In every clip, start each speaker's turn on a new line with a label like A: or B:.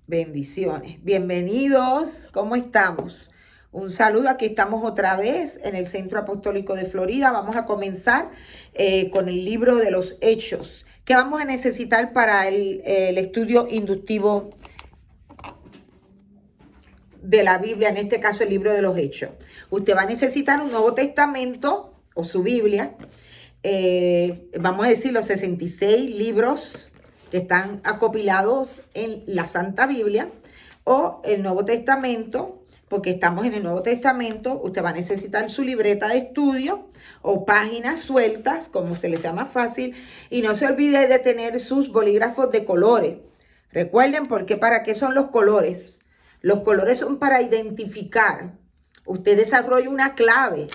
A: Bendiciones. Bienvenidos. ¿Cómo estamos? Un saludo. Aquí estamos otra vez en el Centro Apostólico de Florida. Vamos a comenzar con el libro de los Hechos. ¿Qué vamos a necesitar para el estudio inductivo de la Biblia? En este caso, el libro de los Hechos. Usted va a necesitar un Nuevo Testamento o su Biblia. Vamos a decir los 66 libros que están acopilados en la Santa Biblia, o el Nuevo Testamento, porque estamos en el Nuevo Testamento. Usted va a necesitar su libreta de estudio o páginas sueltas, como se les llama fácil, y no se olvide de tener sus bolígrafos de colores. Recuerden, porque ¿para qué son los colores? Los colores son para identificar. Usted desarrolla una clave.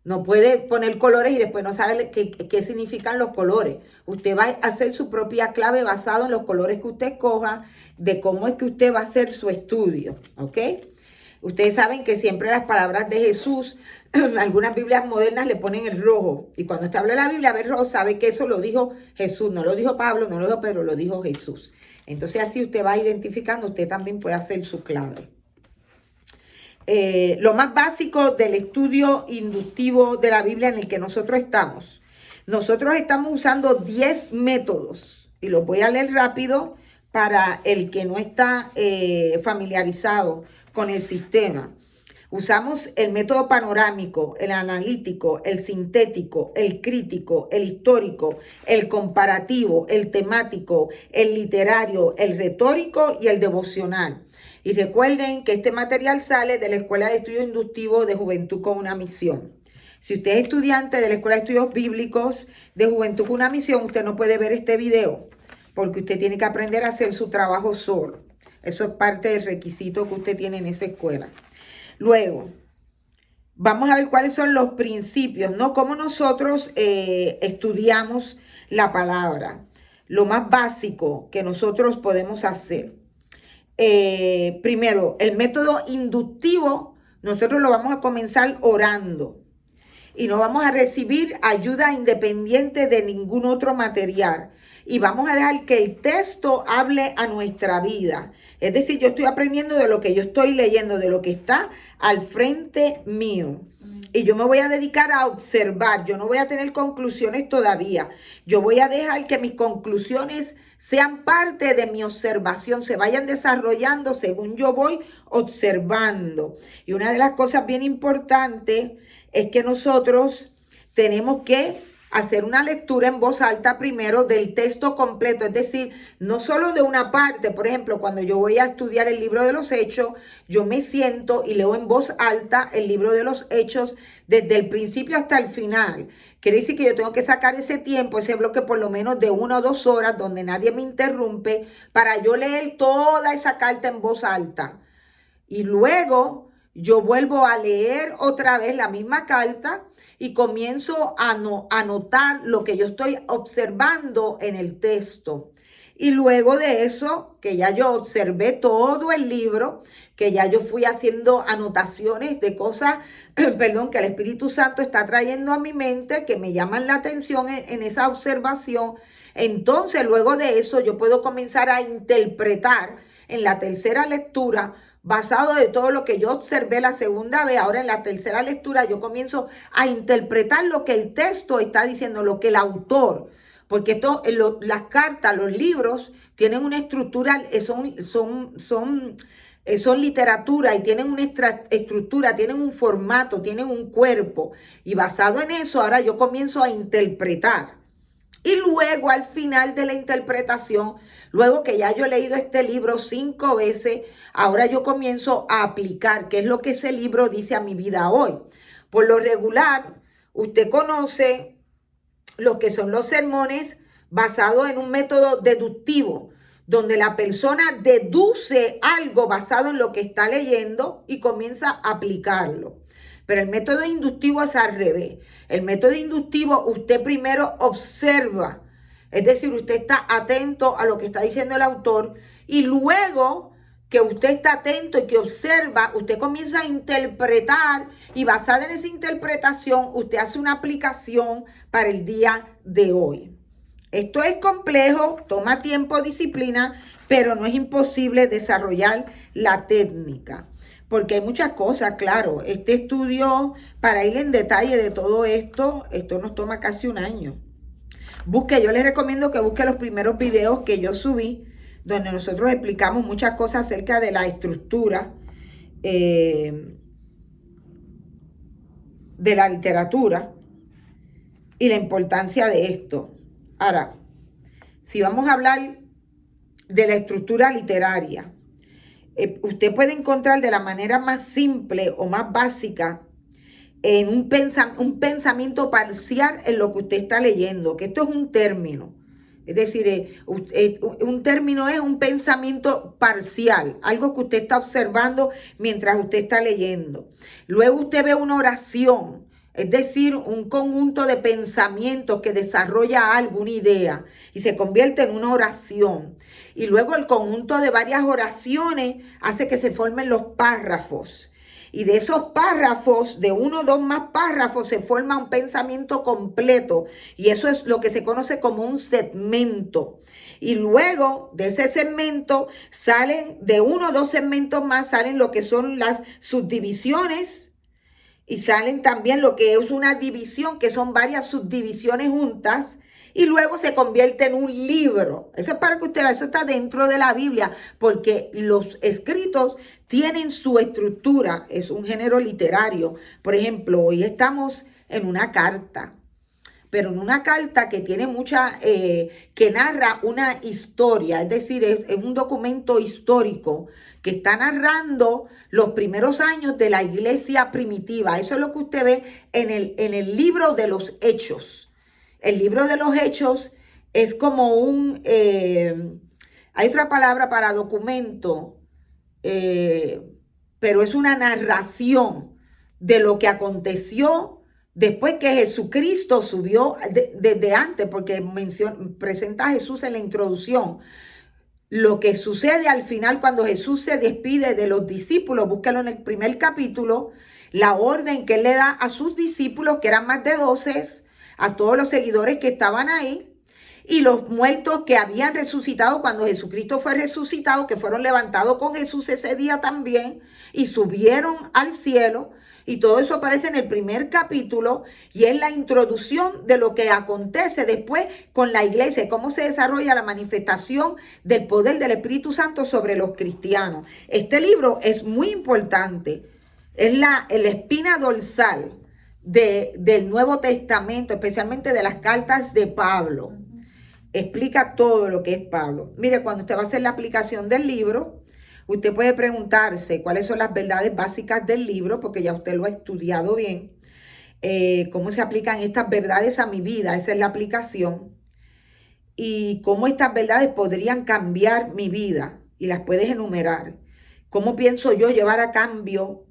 A: No puede poner colores y después no sabe qué significan los colores. Usted va a hacer su propia clave basado en los colores que usted escoja, de cómo es que usted va a hacer su estudio, ¿ok? Ustedes saben que siempre las palabras de Jesús, algunas Biblias modernas le ponen el rojo. Y cuando usted habla de la Biblia, ve rojo, sabe que eso lo dijo Jesús. No lo dijo Pablo, no lo dijo Pedro, lo dijo Jesús. Entonces así usted va identificando, usted también puede hacer su clave. Lo más básico del estudio inductivo de la Biblia en el que nosotros estamos. Nosotros estamos usando 10 métodos y los voy a leer rápido para el que no está familiarizado con el sistema. Usamos el método panorámico, el analítico, el sintético, el crítico, el histórico, el comparativo, el temático, el literario, el retórico y el devocional. Y recuerden que este material sale de la Escuela de Estudios Inductivos de Juventud con una Misión. Si usted es estudiante de la Escuela de Estudios Bíblicos de Juventud con una Misión, usted no puede ver este video porque usted tiene que aprender a hacer su trabajo solo. Eso es parte del requisito que usted tiene en esa escuela. Luego, vamos a ver cuáles son los principios, ¿no? Cómo nosotros estudiamos la palabra. Lo más básico que nosotros podemos hacer. Primero, el método inductivo, nosotros lo vamos a comenzar orando. Y no vamos a recibir ayuda independiente de ningún otro material. Y vamos a dejar que el texto hable a nuestra vida. Es decir, yo estoy aprendiendo de lo que yo estoy leyendo, de lo que está al frente mío. Y yo me voy a dedicar a observar. Yo no voy a tener conclusiones todavía. Yo voy a dejar que mis conclusiones sean parte de mi observación, se vayan desarrollando según yo voy observando. Y una de las cosas bien importantes es que nosotros tenemos que hacer una lectura en voz alta primero del texto completo, es decir, no solo de una parte. Por ejemplo, cuando yo voy a estudiar el libro de los Hechos, yo me siento y leo en voz alta el libro de los Hechos desde el principio hasta el final. Quiere decir que yo tengo que sacar ese tiempo, ese bloque por lo menos de 1 o 2 horas donde nadie me interrumpe para yo leer toda esa carta en voz alta. Y luego yo vuelvo a leer otra vez la misma carta y comienzo a anotar lo que yo estoy observando en el texto. Y luego de eso, que ya yo observé todo el libro, que ya yo fui haciendo anotaciones de cosas, perdón, que el Espíritu Santo está trayendo a mi mente, que me llaman la atención en esa observación. Entonces, luego de eso, yo puedo comenzar a interpretar en la tercera lectura, basado de todo lo que yo observé la segunda vez. Ahora en la tercera lectura yo comienzo a interpretar lo que el texto está diciendo, lo que el autor, porque las cartas, los libros tienen una estructura, son literatura y tienen una estructura, tienen un formato, tienen un cuerpo. Y basado en eso, ahora yo comienzo a interpretar. Y luego al final de la interpretación, luego que ya yo he leído este libro 5 veces, ahora yo comienzo a aplicar qué es lo que ese libro dice a mi vida hoy. Por lo regular, usted conoce lo que son los sermones basados en un método deductivo, donde la persona deduce algo basado en lo que está leyendo y comienza a aplicarlo. Pero el método inductivo es al revés. El método inductivo, usted primero observa, es decir, usted está atento a lo que está diciendo el autor y luego que usted está atento y que observa, usted comienza a interpretar y basada en esa interpretación, usted hace una aplicación para el día de hoy. Esto es complejo, toma tiempo, disciplina, pero no es imposible desarrollar la técnica, porque hay muchas cosas, claro. Este estudio, para ir en detalle de todo esto, esto nos toma casi un año. Yo les recomiendo que busque los primeros videos que yo subí, donde nosotros explicamos muchas cosas acerca de la estructura de la literatura y la importancia de esto. Ahora, si vamos a hablar de la estructura literaria, usted puede encontrar de la manera más simple o más básica en un pensamiento parcial en lo que usted está leyendo, que esto es un término. Es decir, un término es un pensamiento parcial, algo que usted está observando mientras usted está leyendo. Luego usted ve una oración, es decir, un conjunto de pensamientos que desarrolla alguna idea y se convierte en una oración. Y luego el conjunto de varias oraciones hace que se formen los párrafos. Y de esos párrafos, de uno o dos más párrafos, se forma un pensamiento completo. Y eso es lo que se conoce como un segmento. Y luego de ese segmento salen, de uno o dos segmentos más, salen lo que son las subdivisiones. Y salen también lo que es una división, que son varias subdivisiones juntas. Y luego se convierte en un libro. Eso es para que usted vea, eso está dentro de la Biblia, porque los escritos tienen su estructura, es un género literario. Por ejemplo, hoy estamos en una carta, pero en una carta que tiene que narra una historia, es decir, es un documento histórico que está narrando los primeros años de la iglesia primitiva. Eso es lo que usted ve en el libro de los Hechos. El libro de los Hechos es como hay otra palabra para documento, pero es una narración de lo que aconteció después que Jesucristo subió desde antes, porque presenta a Jesús en la introducción. Lo que sucede al final cuando Jesús se despide de los discípulos, búsquelo en el primer capítulo, la orden que él le da a sus discípulos, que eran más de 12, a todos los seguidores que estaban ahí, y los muertos que habían resucitado cuando Jesucristo fue resucitado, que fueron levantados con Jesús ese día también y subieron al cielo. Y todo eso aparece en el primer capítulo y es la introducción de lo que acontece después con la iglesia, cómo se desarrolla la manifestación del poder del Espíritu Santo sobre los cristianos. Este libro es muy importante, es la espina dorsal del Nuevo Testamento, especialmente de las cartas de Pablo. Explica todo lo que es Pablo. Mire, cuando usted va a hacer la aplicación del libro, usted puede preguntarse cuáles son las verdades básicas del libro, porque ya usted lo ha estudiado bien. Cómo se aplican estas verdades a mi vida, esa es la aplicación. Y cómo estas verdades podrían cambiar mi vida, y las puedes enumerar. ¿Cómo pienso yo llevar a cambio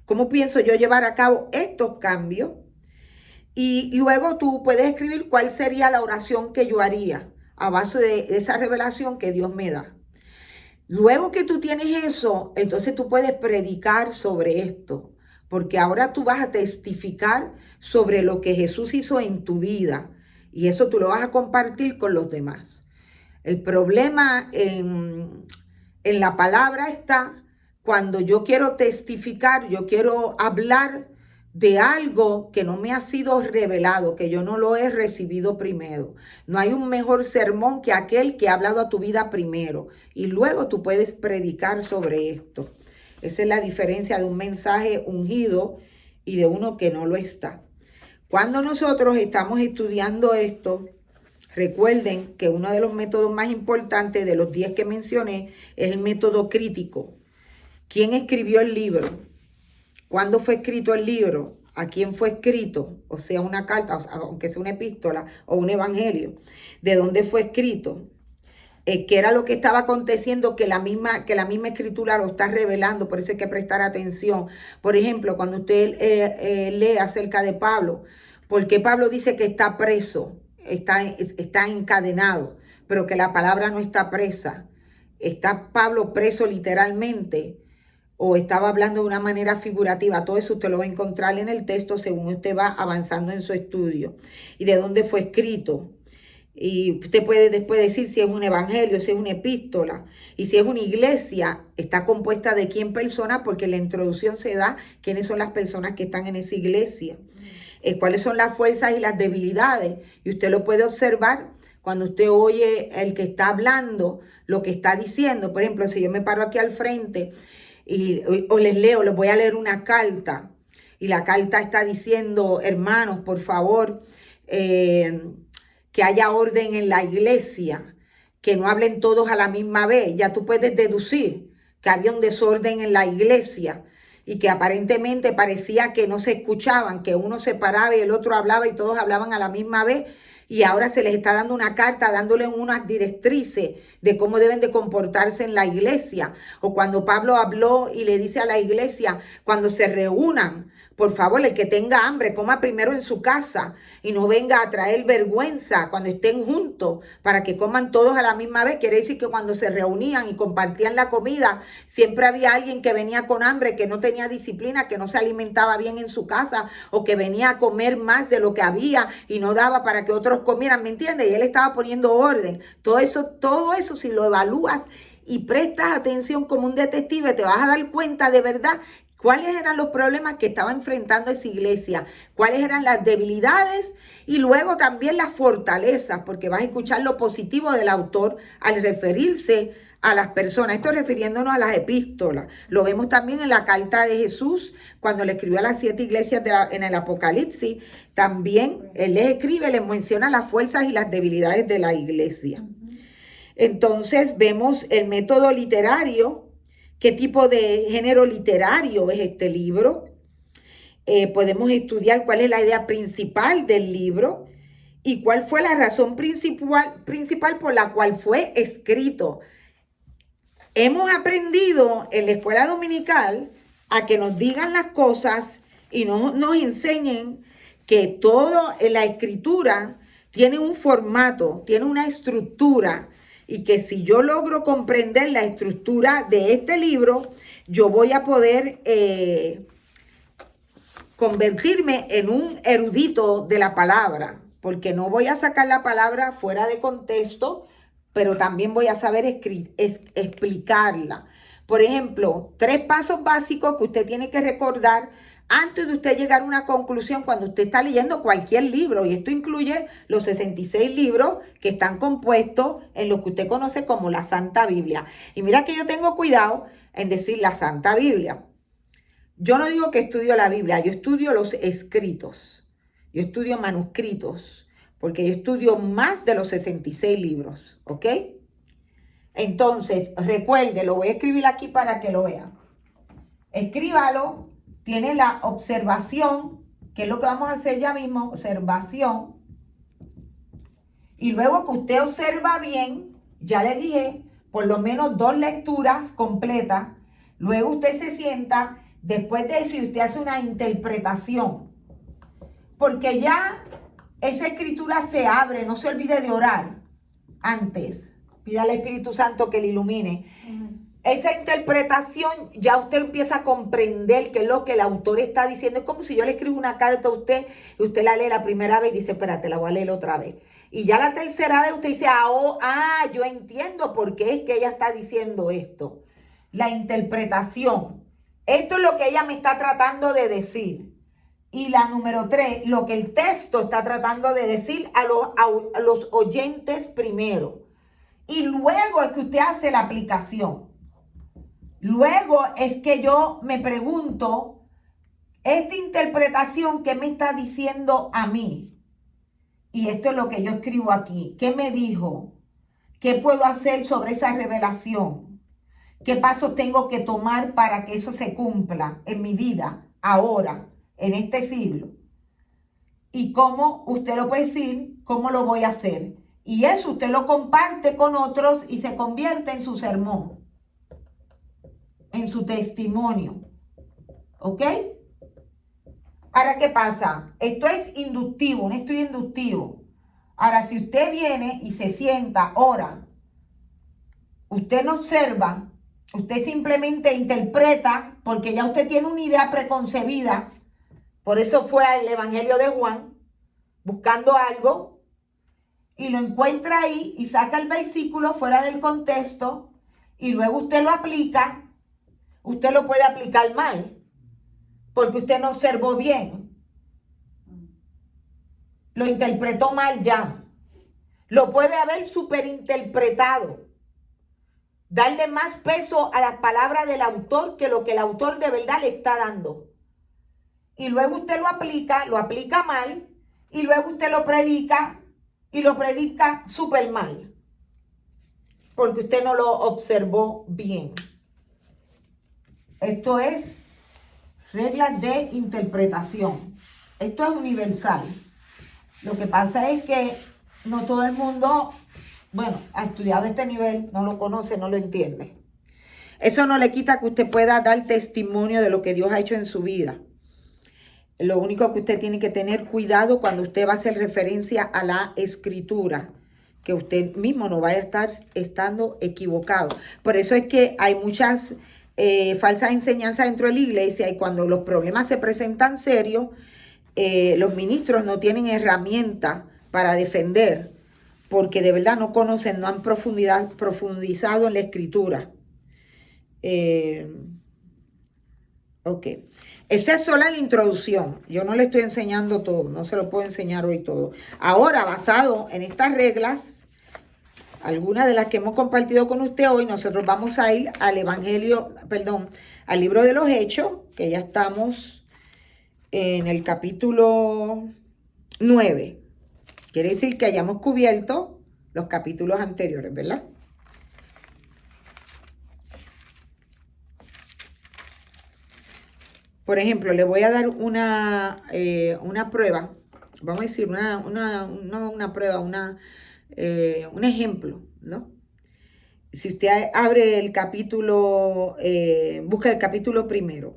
A: ¿Cómo pienso yo llevar a cabo estos cambios? Y luego tú puedes escribir cuál sería la oración que yo haría a base de esa revelación que Dios me da. Luego que tú tienes eso, entonces tú puedes predicar sobre esto, porque ahora tú vas a testificar sobre lo que Jesús hizo en tu vida y eso tú lo vas a compartir con los demás. El problema en la palabra está cuando yo quiero testificar, yo quiero hablar de algo que no me ha sido revelado, que yo no lo he recibido primero. No hay un mejor sermón que aquel que ha hablado a tu vida primero y luego tú puedes predicar sobre esto. Esa es la diferencia de un mensaje ungido y de uno que no lo está. Cuando nosotros estamos estudiando esto, recuerden que uno de los métodos más importantes de los 10 que mencioné es el método crítico. ¿Quién escribió el libro? ¿Cuándo fue escrito el libro? ¿A quién fue escrito? O sea, una carta, aunque sea una epístola o un evangelio. ¿De dónde fue escrito? ¿Qué era lo que estaba aconteciendo que la misma escritura lo está revelando? Por eso hay que prestar atención. Por ejemplo, cuando usted lee acerca de Pablo, ¿por qué Pablo dice que está preso? Está encadenado, pero que la palabra no está presa. ¿Está Pablo preso literalmente? ¿O estaba hablando de una manera figurativa? Todo eso usted lo va a encontrar en el texto según usted va avanzando en su estudio. ¿Y de dónde fue escrito? Y usted puede después decir si es un evangelio, si es una epístola. Y si es una iglesia, está compuesta de quién personas, porque en la introducción se da quiénes son las personas que están en esa iglesia. Cuáles son las fuerzas y las debilidades. Y usted lo puede observar cuando usted oye el que está hablando, lo que está diciendo. Por ejemplo, si yo me paro aquí al frente o les voy a leer una carta. Y la carta está diciendo, hermanos, por favor, que haya orden en la iglesia, que no hablen todos a la misma vez. Ya tú puedes deducir que había un desorden en la iglesia y que aparentemente parecía que no se escuchaban, que uno se paraba y el otro hablaba y todos hablaban a la misma vez. Y ahora se les está dando una carta, dándoles unas directrices de cómo deben de comportarse en la iglesia. O cuando Pablo habló y le dice a la iglesia, cuando se reúnan, por favor, el que tenga hambre, coma primero en su casa y no venga a traer vergüenza cuando estén juntos para que coman todos a la misma vez. Quiere decir que cuando se reunían y compartían la comida, siempre había alguien que venía con hambre, que no tenía disciplina, que no se alimentaba bien en su casa o que venía a comer más de lo que había y no daba para que otros comieran, ¿me entiendes? Y él estaba poniendo orden. Todo eso, si lo evalúas y prestas atención como un detective, te vas a dar cuenta de verdad cuáles eran los problemas que estaba enfrentando esa iglesia, cuáles eran las debilidades y luego también las fortalezas, porque vas a escuchar lo positivo del autor al referirse a las personas. Esto refiriéndonos a las epístolas. Lo vemos también en la carta de Jesús, cuando le escribió a las 7 iglesias en el Apocalipsis. También él les escribe, les menciona las fuerzas y las debilidades de la iglesia. Entonces vemos el método literario. ¿Qué tipo de género literario es este libro? Podemos estudiar cuál es la idea principal del libro y cuál fue la razón principal por la cual fue escrito. Hemos aprendido en la escuela dominical a que nos digan las cosas y no nos enseñen que todo en la escritura tiene un formato, tiene una estructura, y que si yo logro comprender la estructura de este libro, yo voy a poder convertirme en un erudito de la palabra, porque no voy a sacar la palabra fuera de contexto, pero también voy a saber explicarla. Por ejemplo, 3 pasos básicos que usted tiene que recordar antes de usted llegar a una conclusión cuando usted está leyendo cualquier libro. Y esto incluye los 66 libros que están compuestos en lo que usted conoce como la Santa Biblia. Y mira que yo tengo cuidado en decir la Santa Biblia. Yo no digo que estudio la Biblia, yo estudio los escritos. Yo estudio manuscritos, porque yo estudio más de los 66 libros, ¿ok? Entonces, recuerde, lo voy a escribir aquí para que lo vean. Escríbalo. Tiene la observación, que es lo que vamos a hacer ya mismo, observación. Y luego que usted observa bien, ya le dije, por lo menos 2 lecturas completas. Luego usted se sienta, después de eso, y usted hace una interpretación. Porque ya esa escritura se abre, no se olvide de orar antes. Pida al Espíritu Santo que le ilumine. Esa interpretación ya usted empieza a comprender qué es lo que el autor está diciendo. Es como si yo le escribo una carta a usted y usted la lee la primera vez y dice, espérate, la voy a leer otra vez. Y ya la tercera vez usted dice, yo entiendo por qué es que ella está diciendo esto. La interpretación. Esto es lo que ella me está tratando de decir. Y la número 3, lo que el texto está tratando de decir a los oyentes primero. Y luego es que usted hace la aplicación. Luego es que yo me pregunto, esta interpretación, ¿qué me está diciendo a mí? Y esto es lo que yo escribo aquí. ¿Qué me dijo? ¿Qué puedo hacer sobre esa revelación? ¿Qué pasos tengo que tomar para que eso se cumpla en mi vida, ahora, en este siglo? Y cómo, usted lo puede decir, cómo lo voy a hacer. Y eso usted lo comparte con otros y se convierte en su sermón, en su testimonio. ¿Ok? Ahora, ¿qué pasa? Esto es inductivo, un estudio inductivo. Ahora, si usted viene y se sienta, ora, usted no observa, usted simplemente interpreta, porque ya usted tiene una idea preconcebida. Por eso fue al Evangelio de Juan, buscando algo. y lo encuentra ahí y saca el versículo fuera del contexto y luego usted lo aplica, usted lo puede aplicar mal, porque usted no observó bien. Lo interpretó mal ya. Lo puede haber superinterpretado. Darle más peso a las palabras del autor que lo que el autor de verdad le está dando. Y luego usted lo aplica mal, y luego usted lo predica, y lo predica súper mal. Porque usted no lo observó bien. Esto es reglas de interpretación. Esto es universal. Lo que pasa es que no todo el mundo, ha estudiado este nivel, no lo conoce, no lo entiende. Eso no le quita que usted pueda dar testimonio de lo que Dios ha hecho en su vida. Lo único que usted tiene que tener cuidado cuando usted va a hacer referencia a la escritura, que usted mismo no vaya a estar estando equivocado. Por eso es que hay muchas falsas enseñanzas dentro de la iglesia, y cuando los problemas se presentan serios, los ministros no tienen herramientas para defender, porque de verdad no conocen, no han profundizado en la escritura. Ok. Esa es sola la introducción. Yo no le estoy enseñando todo, no se lo puedo enseñar hoy todo. Ahora, basado en estas reglas, algunas de las que hemos compartido con usted hoy, nosotros vamos a ir al al libro de los Hechos, que ya estamos en el capítulo 9. Quiere decir que hayamos cubierto los capítulos anteriores, ¿verdad? Por ejemplo, le voy a dar una prueba, vamos a decir, un ejemplo, ¿no? Si usted abre el capítulo, busca el capítulo primero.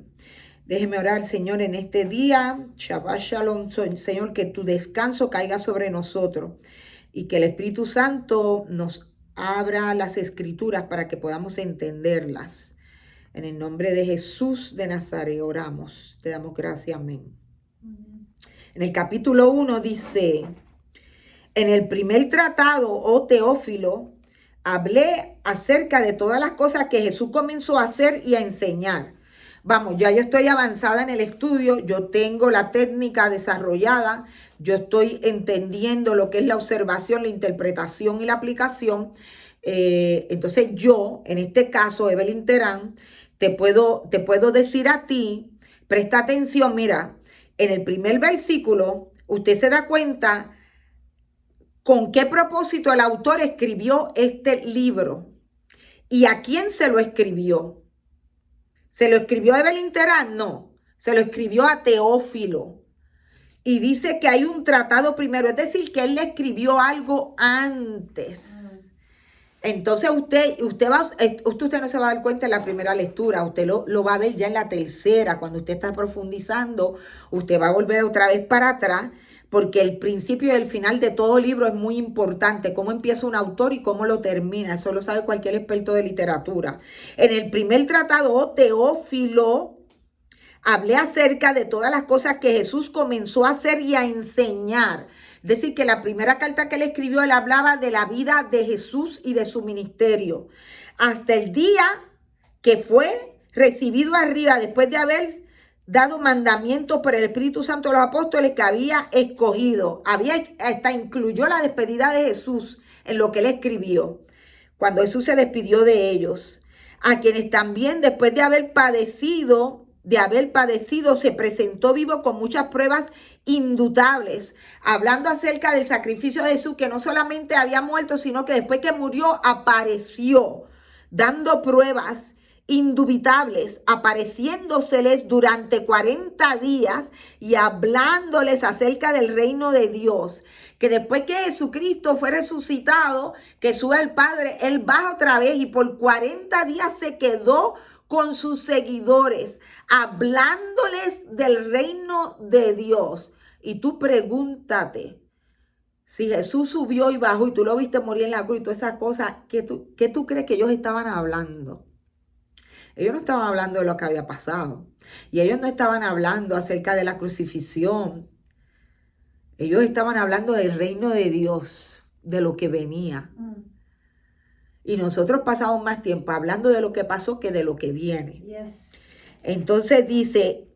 A: Déjeme orar, Señor, en este día. Shabbat Shalom, Señor, que tu descanso caiga sobre nosotros y que el Espíritu Santo nos abra las escrituras para que podamos entenderlas. En el nombre de Jesús de Nazaret oramos. Te damos gracias, amén. En el capítulo 1 dice: en el primer tratado, oh Teófilo, hablé acerca de todas las cosas que Jesús comenzó a hacer y a enseñar. Vamos, ya yo estoy avanzada en el estudio, yo tengo la técnica desarrollada, yo estoy entendiendo lo que es la observación, la interpretación y la aplicación. Entonces yo, en este caso, Evelyn Terán, te puedo decir a ti, presta atención, mira, en el primer versículo, usted se da cuenta con qué propósito el autor escribió este libro y a quién se lo escribió. ¿Se lo escribió a Evelyn Terán? No, se lo escribió a Teófilo. Y dice que hay un tratado primero, es decir, que él le escribió algo antes. Entonces usted no se va a dar cuenta en la primera lectura, usted lo va a ver ya en la tercera, cuando usted está profundizando, usted va a volver otra vez para atrás, porque el principio y el final de todo libro es muy importante, cómo empieza un autor y cómo lo termina, eso lo sabe cualquier experto de literatura. En el primer tratado, oh Teófilo, hablé acerca de todas las cosas que Jesús comenzó a hacer y a enseñar. Es decir, que la primera carta que él escribió, él hablaba de la vida de Jesús y de su ministerio. Hasta el día que fue recibido arriba, después de haber dado mandamientos por el Espíritu Santo a los apóstoles que había escogido. Hasta incluyó la despedida de Jesús en lo que él escribió, cuando Jesús se despidió de ellos. A quienes también, después de haber padecido, se presentó vivo con muchas pruebas indutables, hablando acerca del sacrificio de Jesús, que no solamente había muerto, sino que después que murió apareció, dando pruebas indubitables, apareciéndoseles durante 40 días y hablándoles acerca del reino de Dios, que después que Jesucristo fue resucitado, que sube al Padre, él baja otra vez y por 40 días se quedó con sus seguidores, hablándoles del reino de Dios. Y tú pregúntate, si Jesús subió y bajó y tú lo viste morir en la cruz y todas esas cosas, ¿qué tú crees que ellos estaban hablando? Ellos no estaban hablando de lo que había pasado. Y ellos no estaban hablando acerca de la crucifixión. Ellos estaban hablando del reino de Dios. de lo que venía. Y nosotros pasamos más tiempo hablando de lo que pasó que de lo que viene.
B: Yes.
A: Entonces dice,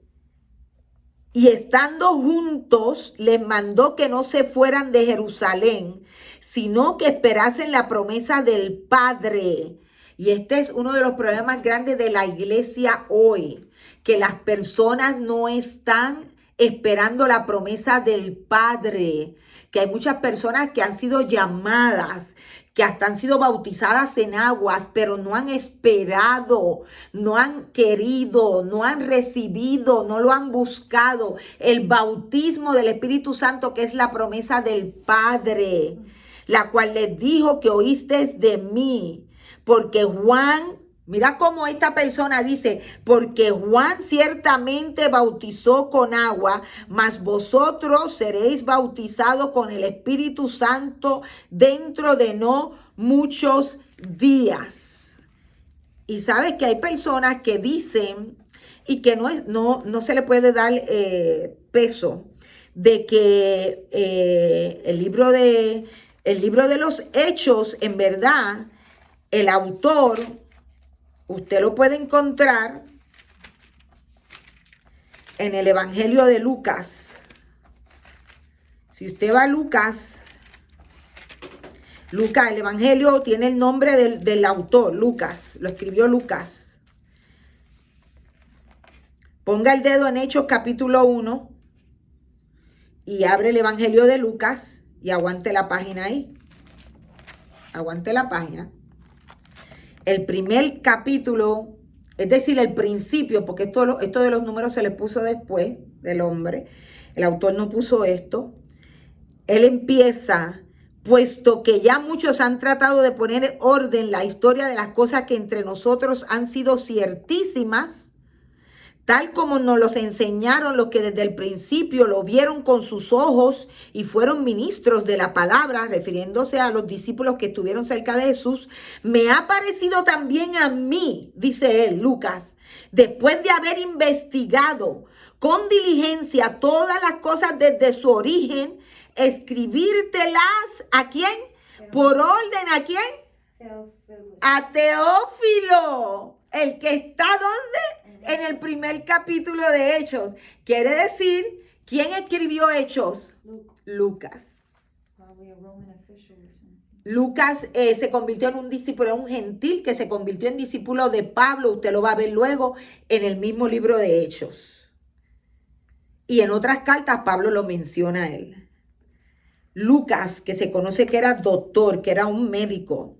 A: y estando juntos, les mandó que no se fueran de Jerusalén, sino que esperasen la promesa del Padre. Y este es uno de los problemas grandes de la iglesia hoy, que las personas no están esperando la promesa del Padre, que hay muchas personas que han sido llamadas, que hasta han sido bautizadas en aguas, pero no han esperado, no han querido, no han recibido, no lo han buscado. El bautismo del Espíritu Santo, que es la promesa del Padre, la cual les dijo que oísteis de mí, porque Juan... Mira cómo esta persona dice, porque Juan ciertamente bautizó con agua, mas vosotros seréis bautizados con el Espíritu Santo dentro de no muchos días. Y sabes que hay personas que dicen, y que no se le puede dar peso, de que el libro de los Hechos, en verdad, el autor... Usted lo puede encontrar en el Evangelio de Lucas. Si usted va a Lucas, el Evangelio tiene el nombre del autor, Lucas. Lo escribió Lucas. Ponga el dedo en Hechos capítulo 1 y abre el Evangelio de Lucas y aguante la página ahí. Aguante la página. El primer capítulo, es decir, el principio, porque esto de los números se le puso después del hombre. El autor no puso esto. Él empieza, puesto que ya muchos han tratado de poner en orden la historia de las cosas que entre nosotros han sido ciertísimas, tal como nos los enseñaron los que desde el principio lo vieron con sus ojos y fueron ministros de la palabra, refiriéndose a los discípulos que estuvieron cerca de Jesús, me ha parecido también a mí, dice él, Lucas, después de haber investigado con diligencia todas las cosas desde su origen, escribírtelas, ¿a quién? Por orden, ¿a quién? A Teófilo, el que está ¿dónde? En el primer capítulo de Hechos. Quiere decir, ¿quién escribió Hechos? Lucas. Lucas se convirtió en un discípulo, un gentil que se convirtió en discípulo de Pablo. Usted lo va a ver luego en el mismo libro de Hechos. Y en otras cartas Pablo lo menciona a él. Lucas, que se conoce que era doctor, que era un médico.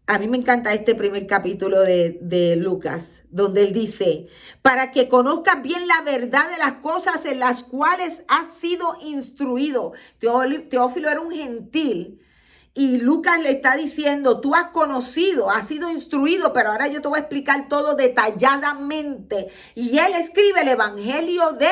A: A mí me encanta este primer capítulo de Lucas, donde él dice, para que conozcas bien la verdad de las cosas en las cuales has sido instruido. Teófilo era un gentil y Lucas le está diciendo, tú has conocido, has sido instruido, pero ahora yo te voy a explicar todo detalladamente. Y él escribe el Evangelio de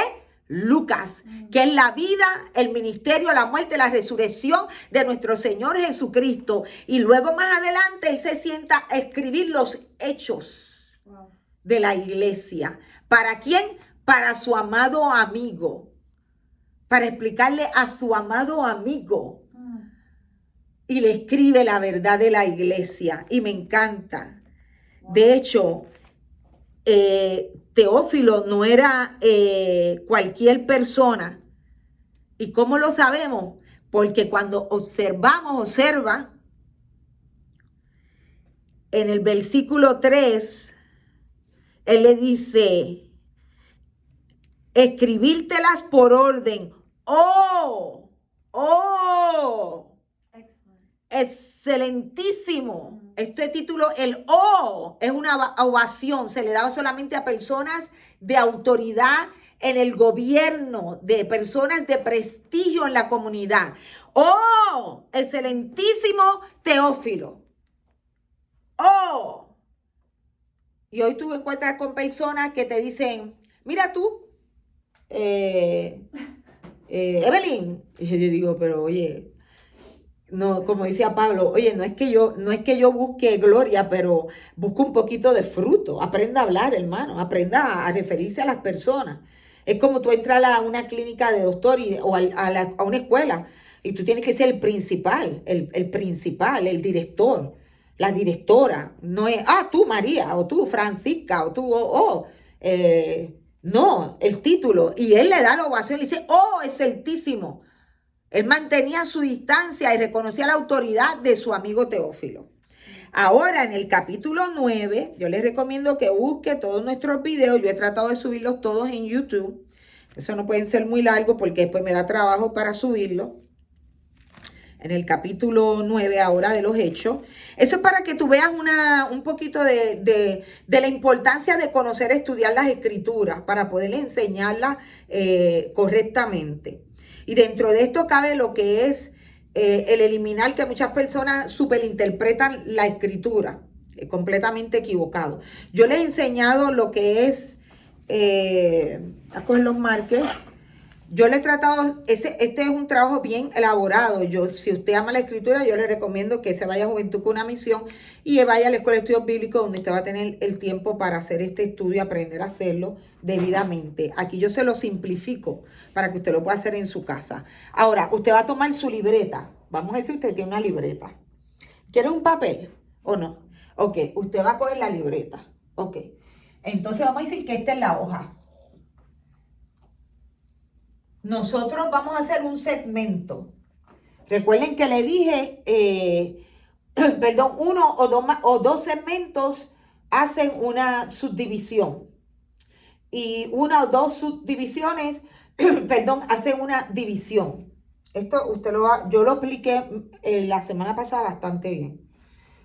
A: Lucas, que es la vida, el ministerio, la muerte, la resurrección de nuestro Señor Jesucristo. Y luego más adelante él se sienta a escribir los hechos de la iglesia. ¿Para quién? Para su amado amigo. Para explicarle a su amado amigo. Y le escribe la verdad de la iglesia. Y me encanta. De hecho, Teófilo no era cualquier persona. ¿Y cómo lo sabemos? Porque cuando observa en el versículo 3, él le dice, escribírtelas por orden. ¡Oh! Excelentísimo. Este título, el es una ovación. Se le daba solamente a personas de autoridad en el gobierno, de personas de prestigio en la comunidad. ¡Oh! Excelentísimo Teófilo. ¡Oh! Y hoy tú encuentras con personas que te dicen, mira tú, Evelyn. Y yo digo, pero oye, no, como decía Pablo, oye, no es que yo busque gloria, pero busco un poquito de fruto. Aprenda a hablar, hermano, aprenda a referirse a las personas. Es como tú entrar a una clínica de doctor o a una escuela. Y tú tienes que ser el principal, el principal, el director, la directora. No es, tú María, o tú Francisca, o tú, no, el título. Y él le da la ovación y le dice, exceltísimo. Él mantenía su distancia y reconocía la autoridad de su amigo Teófilo. Ahora, en el capítulo 9, yo les recomiendo que busque todos nuestros videos. Yo he tratado de subirlos todos en YouTube. Eso no pueden ser muy largos porque después me da trabajo para subirlo. En el capítulo 9 ahora de los Hechos. Eso es para que tú veas un poquito de la importancia de conocer, estudiar las Escrituras para poder enseñarlas correctamente. Y dentro de esto cabe lo que es el eliminar que muchas personas superinterpretan la Escritura, completamente equivocado. Yo les he enseñado lo que es, a coger los marques. Yo le he tratado, este es un trabajo bien elaborado. Si usted ama la Escritura, yo le recomiendo que se vaya a Juventud con una Misión y vaya a la Escuela de Estudios Bíblicos, donde usted va a tener el tiempo para hacer este estudio y aprender a hacerlo debidamente. Aquí yo se lo simplifico para que usted lo pueda hacer en su casa. Ahora, usted va a tomar su libreta. Vamos a ver si usted tiene una libreta. ¿Quiere un papel o no? Ok, usted va a coger la libreta. Ok, entonces vamos a decir que esta es la hoja. Nosotros vamos a hacer un segmento. Recuerden que le dije, uno o dos segmentos hacen una subdivisión. Y una o dos subdivisiones, hacen una división. Esto yo lo expliqué la semana pasada bastante bien.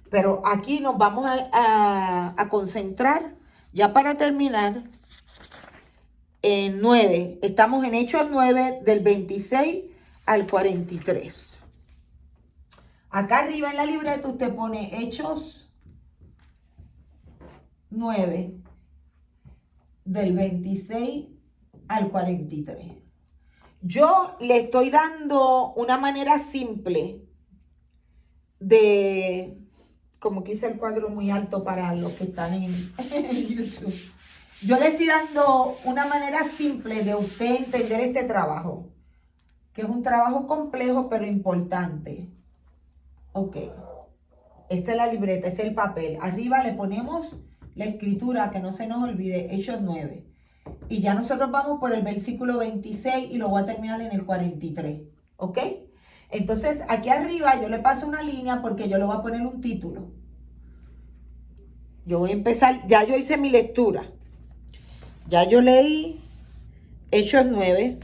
A: Pero aquí nos vamos a concentrar, ya para terminar, en 9. Estamos en Hechos 9, del 26 al 43. Acá arriba en la libreta usted pone Hechos 9, del 26 al 43. Yo le estoy dando una manera simple de, como quise el cuadro muy alto para los que están en YouTube. Yo le estoy dando una manera simple de usted entender este trabajo, que es un trabajo complejo pero importante. Ok, esta es la libreta, este es el papel. Arriba le ponemos la escritura, que no se nos olvide, Hechos 9. Y ya nosotros vamos por el versículo 26 y lo voy a terminar en el 43. ¿Ok? Entonces, aquí arriba yo le paso una línea porque yo le voy a poner un título. Yo voy a empezar, ya yo hice mi lectura. Ya yo leí Hechos 9,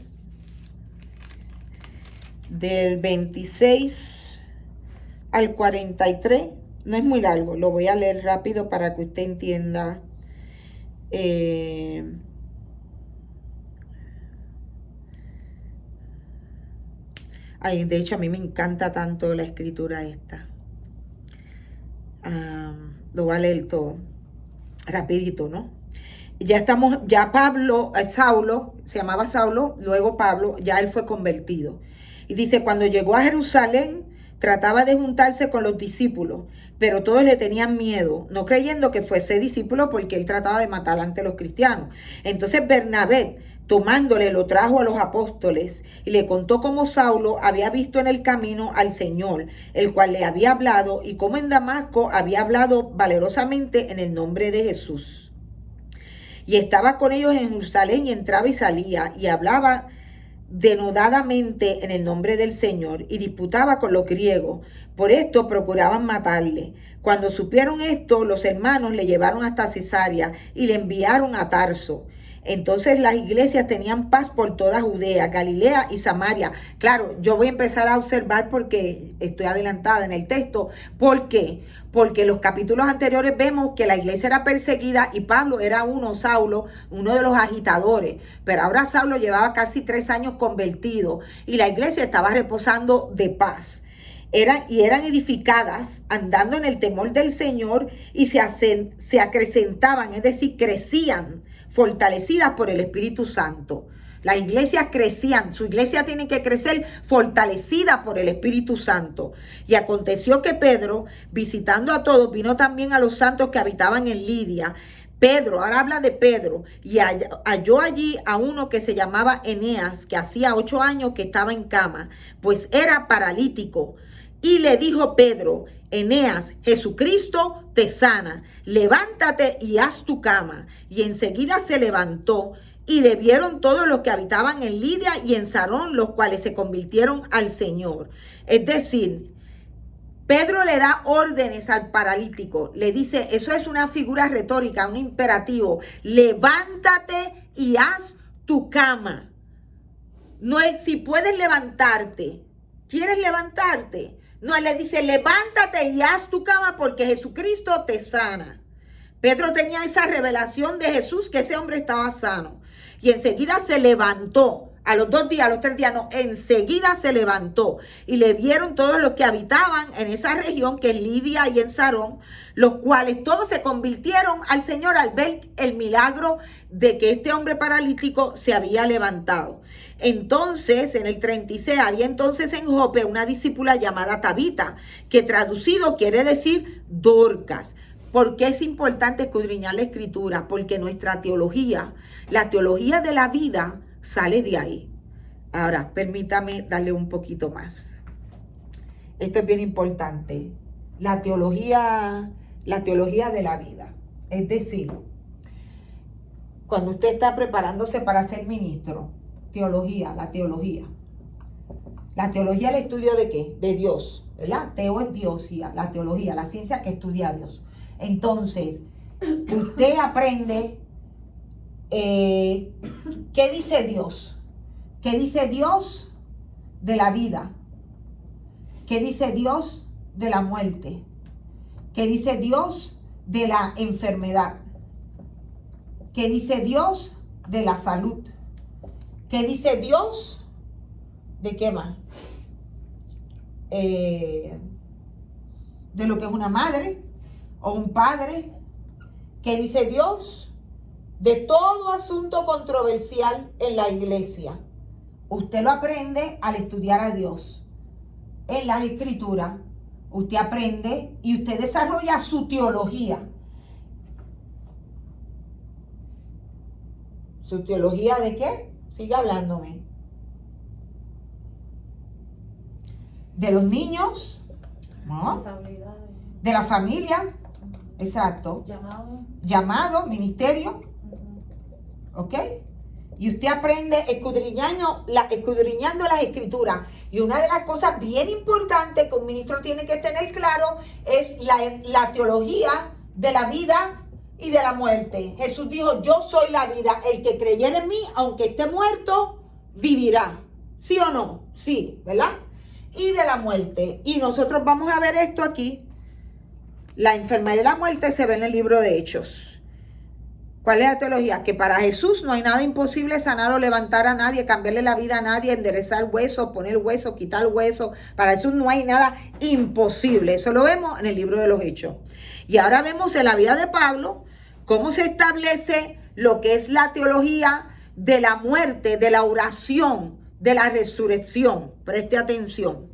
A: del 26 al 43. No es muy largo, lo voy a leer rápido para que usted entienda. De hecho, a mí me encanta tanto la escritura esta. Lo voy a leer todo rapidito, ¿no? Ya Saulo, se llamaba Saulo, luego Pablo, ya él fue convertido. Y dice, cuando llegó a Jerusalén, trataba de juntarse con los discípulos, pero todos le tenían miedo, no creyendo que fuese discípulo porque él trataba de matar ante los cristianos. Entonces Bernabé, tomándole, lo trajo a los apóstoles y le contó cómo Saulo había visto en el camino al Señor, el cual le había hablado, y cómo en Damasco había hablado valerosamente en el nombre de Jesús. Y estaba con ellos en Jerusalén y entraba y salía y hablaba denodadamente en el nombre del Señor y disputaba con los griegos. Por esto procuraban matarle. Cuando supieron esto, los hermanos le llevaron hasta Cesarea y le enviaron a Tarso. Entonces las iglesias tenían paz por toda Judea, Galilea y Samaria. Claro, yo voy a empezar a observar porque estoy adelantada en el texto. ¿Por qué? Porque en los capítulos anteriores vemos que la iglesia era perseguida y Pablo era Saulo, uno de los agitadores. Pero ahora Saulo llevaba casi 3 años convertido y la iglesia estaba reposando de paz. Eran edificadas andando en el temor del Señor y se acrecentaban, es decir, crecían, fortalecidas por el Espíritu Santo. Las iglesias crecían, su iglesia tiene que crecer fortalecida por el Espíritu Santo. Y aconteció que Pedro, visitando a todos, vino también a los santos que habitaban en Lidia, Pedro, ahora habla de Pedro, y halló allí a uno que se llamaba Eneas, que hacía 8 años que estaba en cama, pues era paralítico. Y le dijo Pedro: Eneas, Jesucristo te sana, levántate y haz tu cama. Y enseguida se levantó, y le vieron todos los que habitaban en Lidia y en Sarón, los cuales se convirtieron al Señor. Es decir, Pedro le da órdenes al paralítico, le dice, eso es una figura retórica, un imperativo: levántate y haz tu cama. No es si puedes levantarte, ¿quieres levantarte? No, él le dice, levántate y haz tu cama porque Jesucristo te sana. Pedro tenía esa revelación de Jesús, que ese hombre estaba sano. Y enseguida se levantó. A los 2 días, a los 3 días, no, enseguida se levantó. Y le vieron todos los que habitaban en esa región, que es Lidia y en Sarón, los cuales todos se convirtieron al Señor al ver el milagro de que este hombre paralítico se había levantado. Entonces, en el 36, había entonces en Jope una discípula llamada Tabita, que traducido quiere decir Dorcas. ¿Por qué es importante escudriñar la Escritura? Porque nuestra teología, la teología de la vida, sale de ahí. Ahora, permítame darle un poquito más. Esto es bien importante. La teología de la vida. Es decir, cuando usted está preparándose para ser ministro, la teología. La teología es el estudio de ¿qué? De Dios, ¿verdad? Teo es Dios, y la teología, la ciencia que estudia a Dios. Entonces, usted aprende ¿qué dice Dios? ¿Qué dice Dios de la vida? ¿Qué dice Dios de la muerte? ¿Qué dice Dios de la enfermedad? ¿Qué dice Dios de la salud? ¿Qué dice Dios de qué más? De lo que es una madre o un padre. ¿Qué dice Dios de todo asunto controversial en la iglesia? Usted lo aprende al estudiar a Dios. En las Escrituras, usted aprende y usted desarrolla su teología. ¿Su teología de qué? Sigue hablándome. De los niños, ¿no? De la familia, exacto. Llamado, ministerio, ¿ok? Y usted aprende escudriñando las Escrituras. Y una de las cosas bien importantes que un ministro tiene que tener claro es la teología de la vida y de la muerte. Jesús dijo, yo soy la vida, el que creyere en mí, aunque esté muerto, vivirá. ¿Sí o no? Sí, ¿verdad? Y de la muerte. Y nosotros vamos a ver esto aquí. La enfermedad y la muerte se ve en el libro de Hechos. ¿Cuál es la teología? Que para Jesús no hay nada imposible sanar o levantar a nadie, cambiarle la vida a nadie, enderezar hueso, poner hueso, quitar hueso. Para Jesús no hay nada imposible. Eso lo vemos en el libro de los Hechos. Y ahora vemos en la vida de Pablo cómo se establece lo que es la teología de la muerte, de la oración, de la resurrección. Preste atención.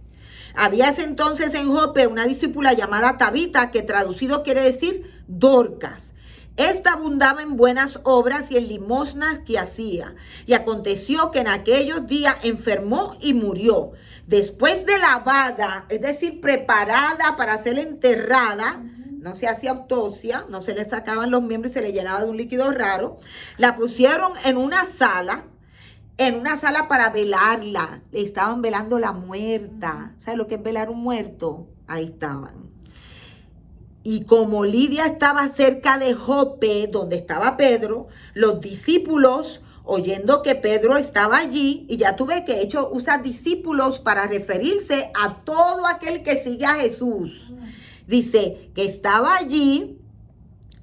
A: Había ese entonces en Jope una discípula llamada Tabita, que traducido quiere decir Dorcas. Esta abundaba en buenas obras y en limosnas que hacía. Y aconteció que en aquellos días enfermó y murió. Después de lavada, es decir, preparada para ser enterrada, no se hacía autopsia, no se le sacaban los miembros y se le llenaba de un líquido raro, la pusieron en una sala para velarla. Le estaban velando la muerta. ¿Sabes lo que es velar un muerto? Ahí estaban. Y como Lidia estaba cerca de Jope, donde estaba Pedro, los discípulos, oyendo que Pedro estaba allí, y ya tuve que hecho usa discípulos para referirse a todo aquel que sigue a Jesús. Dice que estaba allí,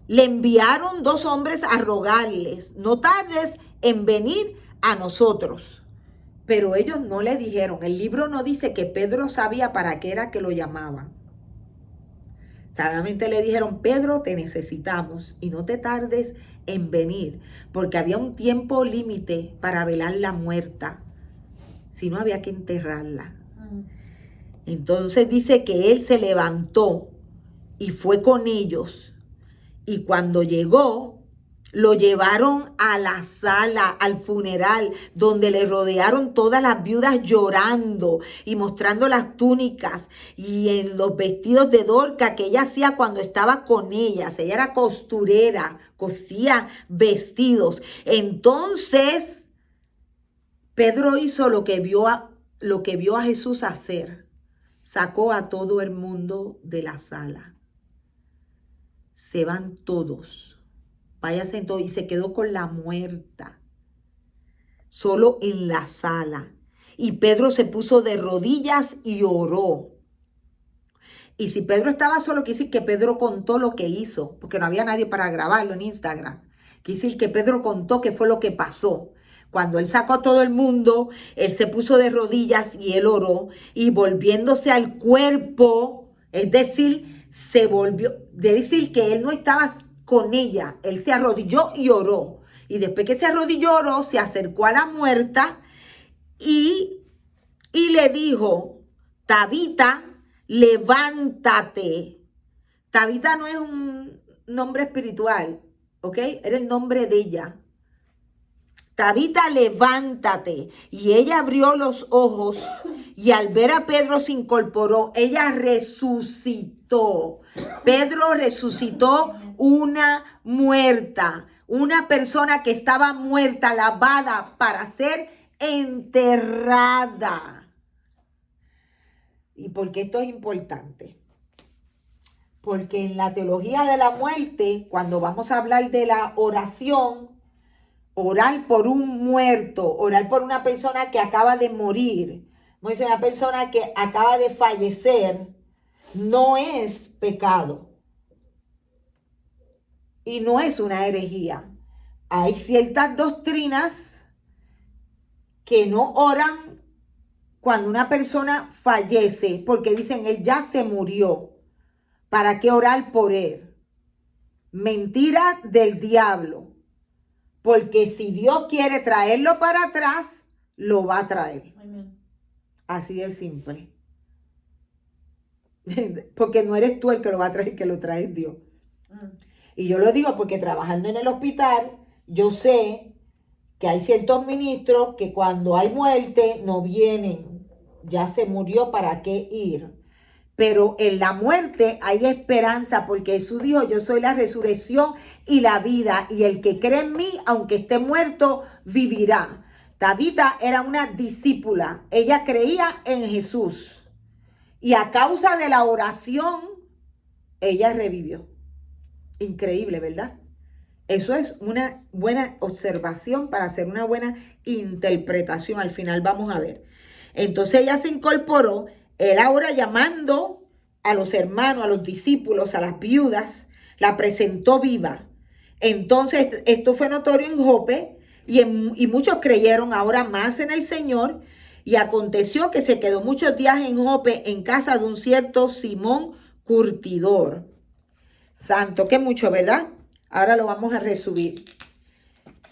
A: le enviaron 2 hombres a rogarles, no tardes en venir a nosotros. Pero ellos no le dijeron, el libro no dice que Pedro sabía para qué era que lo llamaban. Solamente le dijeron, Pedro, te necesitamos y no te tardes en venir, porque había un tiempo límite para velar la muerta, si no había que enterrarla. Entonces dice que él se levantó y fue con ellos, y cuando llegó, Lo llevaron a la sala, al funeral, donde le rodearon todas las viudas llorando y mostrando las túnicas y en los vestidos de Dorca que ella hacía cuando estaba con ellas. Ella era costurera, cosía vestidos. Entonces, Pedro hizo lo que vio a Jesús hacer. Sacó a todo el mundo de la sala. Se van todos. Váyase entonces, y se quedó con la muerta, solo en la sala. Y Pedro se puso de rodillas y oró. Y si Pedro estaba solo, quiere decir que Pedro contó lo que hizo, porque no había nadie para grabarlo en Instagram. Quiere decir que Pedro contó qué fue lo que pasó. Cuando él sacó a todo el mundo, él se puso de rodillas y él oró. Y volviéndose al cuerpo, es decir, se volvió, de decir que él no estaba con ella, él se arrodilló y oró. Y después que se arrodilló, oró, se acercó a la muerta y le dijo, Tabita, levántate. Tabita no es un nombre espiritual, ¿ok? Era el nombre de ella. Tabita, levántate. Y ella abrió los ojos y al ver a Pedro se incorporó. Ella resucitó. Pedro resucitó una muerta, una persona que estaba muerta, lavada para ser enterrada. ¿Y por qué esto es importante? Porque en la teología de la muerte, cuando vamos a hablar de la oración, orar por un muerto, orar por una persona que acaba de morir, una persona que acaba de fallecer, no es pecado. Y no es una herejía. Hay ciertas doctrinas que no oran cuando una persona fallece, porque dicen, él ya se murió. ¿Para qué orar por él? Mentira del diablo. Porque si Dios quiere traerlo para atrás, lo va a traer. Amén. Así de simple. Porque no eres tú el que lo va a traer, que lo trae Dios. Y yo lo digo porque trabajando en el hospital, yo sé que hay ciertos ministros que cuando hay muerte no vienen. Ya se murió, ¿para qué ir? Pero en la muerte hay esperanza porque Jesús dijo, yo soy la resurrección y la vida. Y el que cree en mí, aunque esté muerto, vivirá. Tabita era una discípula. Ella creía en Jesús. Y a causa de la oración, ella revivió. Increíble, ¿verdad? Eso es una buena observación para hacer una buena interpretación. Al final vamos a ver. Entonces ella se incorporó. Él ahora llamando a los hermanos, a los discípulos, a las viudas, la presentó viva. Entonces esto fue notorio en Jope y muchos creyeron ahora más en el Señor. Y aconteció que se quedó muchos días en Jope en casa de un cierto Simón curtidor. Santo, que mucho, ¿verdad? Ahora lo vamos a resumir.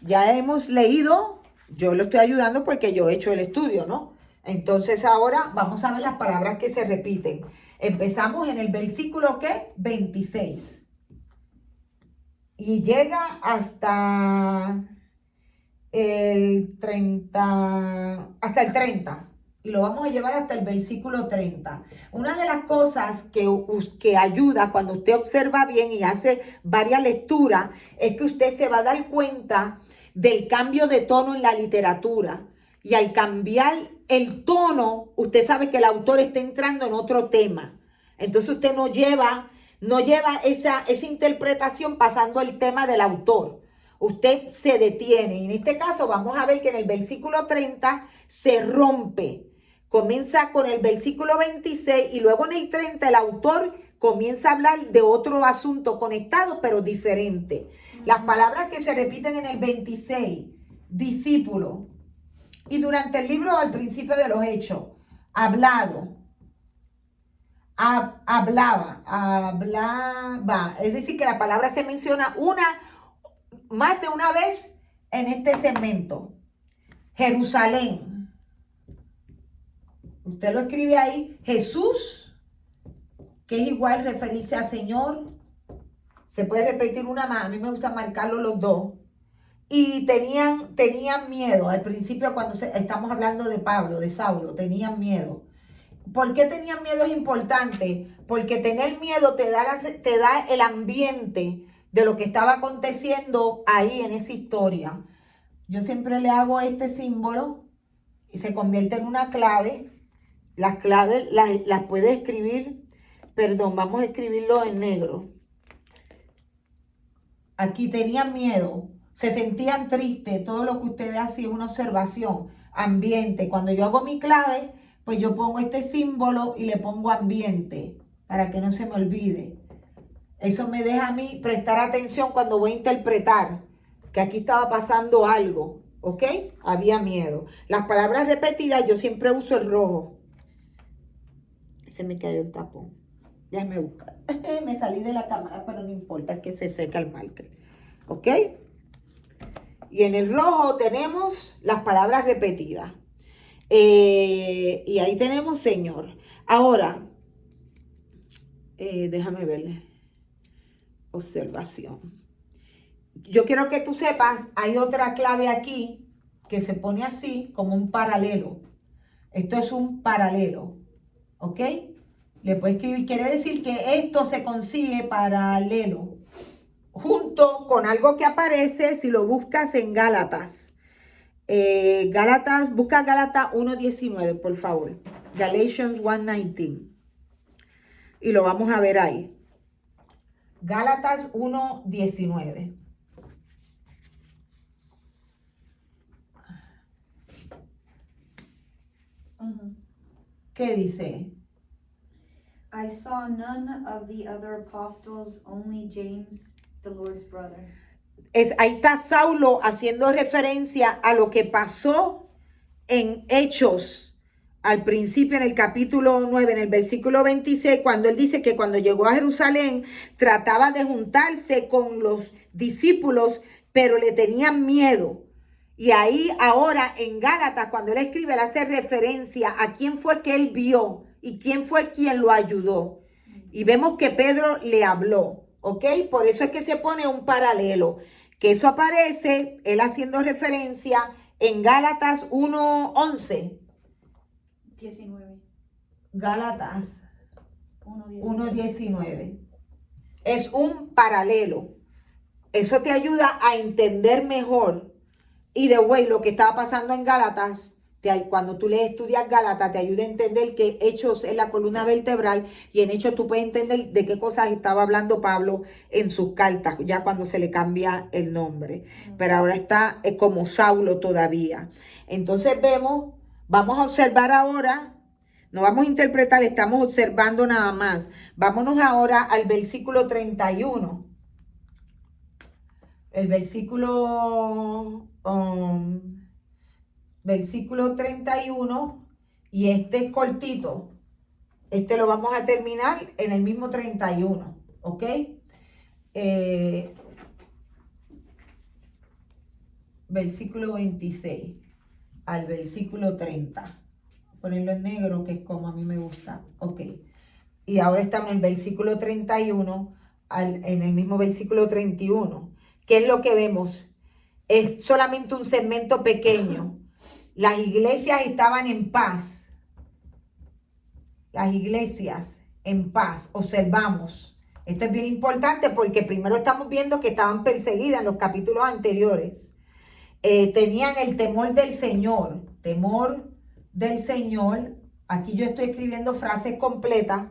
A: Ya hemos leído, yo lo estoy ayudando porque yo he hecho el estudio, ¿no? Entonces ahora vamos a ver las palabras que se repiten. Empezamos en el versículo, ¿qué? 26. Y llega hasta el 30, hasta el 30. Y lo vamos a llevar hasta el versículo 30. Una de las cosas que ayuda cuando usted observa bien y hace varias lecturas es que usted se va a dar cuenta del cambio de tono en la literatura. Y al cambiar el tono, usted sabe que el autor está entrando en otro tema. Entonces usted no lleva esa interpretación pasando el tema del autor. Usted se detiene. Y en este caso vamos a ver que en el versículo 30 se rompe. Comienza con el versículo 26 y luego en el 30 el autor comienza a hablar de otro asunto conectado pero diferente. Las palabras que se repiten en el 26, discípulo. Y durante el libro al principio de los Hechos, hablaba. Es decir, que la palabra se menciona más de una vez en este segmento. Jerusalén. Usted lo escribe ahí. Jesús, que es igual referirse a Señor. Se puede repetir una más. A mí me gusta marcarlo los dos. Y tenían miedo. Al principio, cuando estamos hablando de Pablo, de Saulo, tenían miedo. ¿Por qué tenían miedo? Es importante. Porque tener miedo te da el ambiente de lo que estaba aconteciendo ahí en esa historia. Yo siempre le hago este símbolo y se convierte en una clave. Las claves las puede escribir, perdón, vamos a escribirlo en negro. Aquí tenían miedo, se sentían tristes, todo lo que usted ve así es una observación, ambiente. Cuando yo hago mi clave, pues yo pongo este símbolo y le pongo ambiente, para que no se me olvide. Eso me deja a mí prestar atención cuando voy a interpretar, que aquí estaba pasando algo, ¿ok? Había miedo. Las palabras repetidas, yo siempre uso el rojo. Se me cayó el tapón. Déjame buscar. Me salí de la cámara, pero no importa, es que se seca el marker. ¿Ok? Y en el rojo tenemos las palabras repetidas. Y ahí tenemos Señor. Ahora, déjame verle. Observación. Yo quiero que tú sepas, hay otra clave aquí que se pone así, como un paralelo. Esto es un paralelo. ¿Ok? Le puedes escribir, quiere decir que esto se consigue paralelo, junto con algo que aparece si lo buscas en Gálatas. Busca Gálatas 1:19, por favor. Galatians 1:19. Y lo vamos a ver ahí. Gálatas 1:19. ¿Qué dice?
B: I saw none of the other apostles, only James, the Lord's brother.
A: Ahí está Saulo haciendo referencia a lo que pasó en Hechos, al principio en el capítulo 9, en el versículo 26, cuando él dice que cuando llegó a Jerusalén trataba de juntarse con los discípulos, pero le tenían miedo. Y ahí ahora en Gálatas, cuando él escribe, él hace referencia a quién fue que él vio y quién fue quien lo ayudó. Y vemos que Pedro le habló, ¿ok? Por eso es que se pone un paralelo, que eso aparece, él haciendo referencia en Gálatas 1:11.
B: 19.
A: Gálatas
B: 1:19.
A: 1:19. Es un paralelo. Eso te ayuda a entender mejor. Y de güey, lo que estaba pasando en Gálatas, cuando tú le estudias Gálatas, te ayuda a entender que Hechos es la columna vertebral y en Hechos tú puedes entender de qué cosas estaba hablando Pablo en sus cartas, ya cuando se le cambia el nombre. Pero ahora está como Saulo todavía. Entonces vamos a observar ahora, no vamos a interpretar, estamos observando nada más. Vámonos ahora al versículo 31. El versículo 31, y este es cortito. Este lo vamos a terminar en el mismo 31, ¿ok? Versículo 26 al versículo 30. Ponerlo en negro, que es como a mí me gusta. Ok. Y ahora estamos en el versículo 31, en el mismo versículo 31. ¿Qué es lo que vemos? Es solamente un segmento pequeño. Las iglesias estaban en paz. Las iglesias en paz. Observamos. Esto es bien importante porque primero estamos viendo que estaban perseguidas en los capítulos anteriores. Tenían el temor del Señor. Temor del Señor. Aquí yo estoy escribiendo frases completas.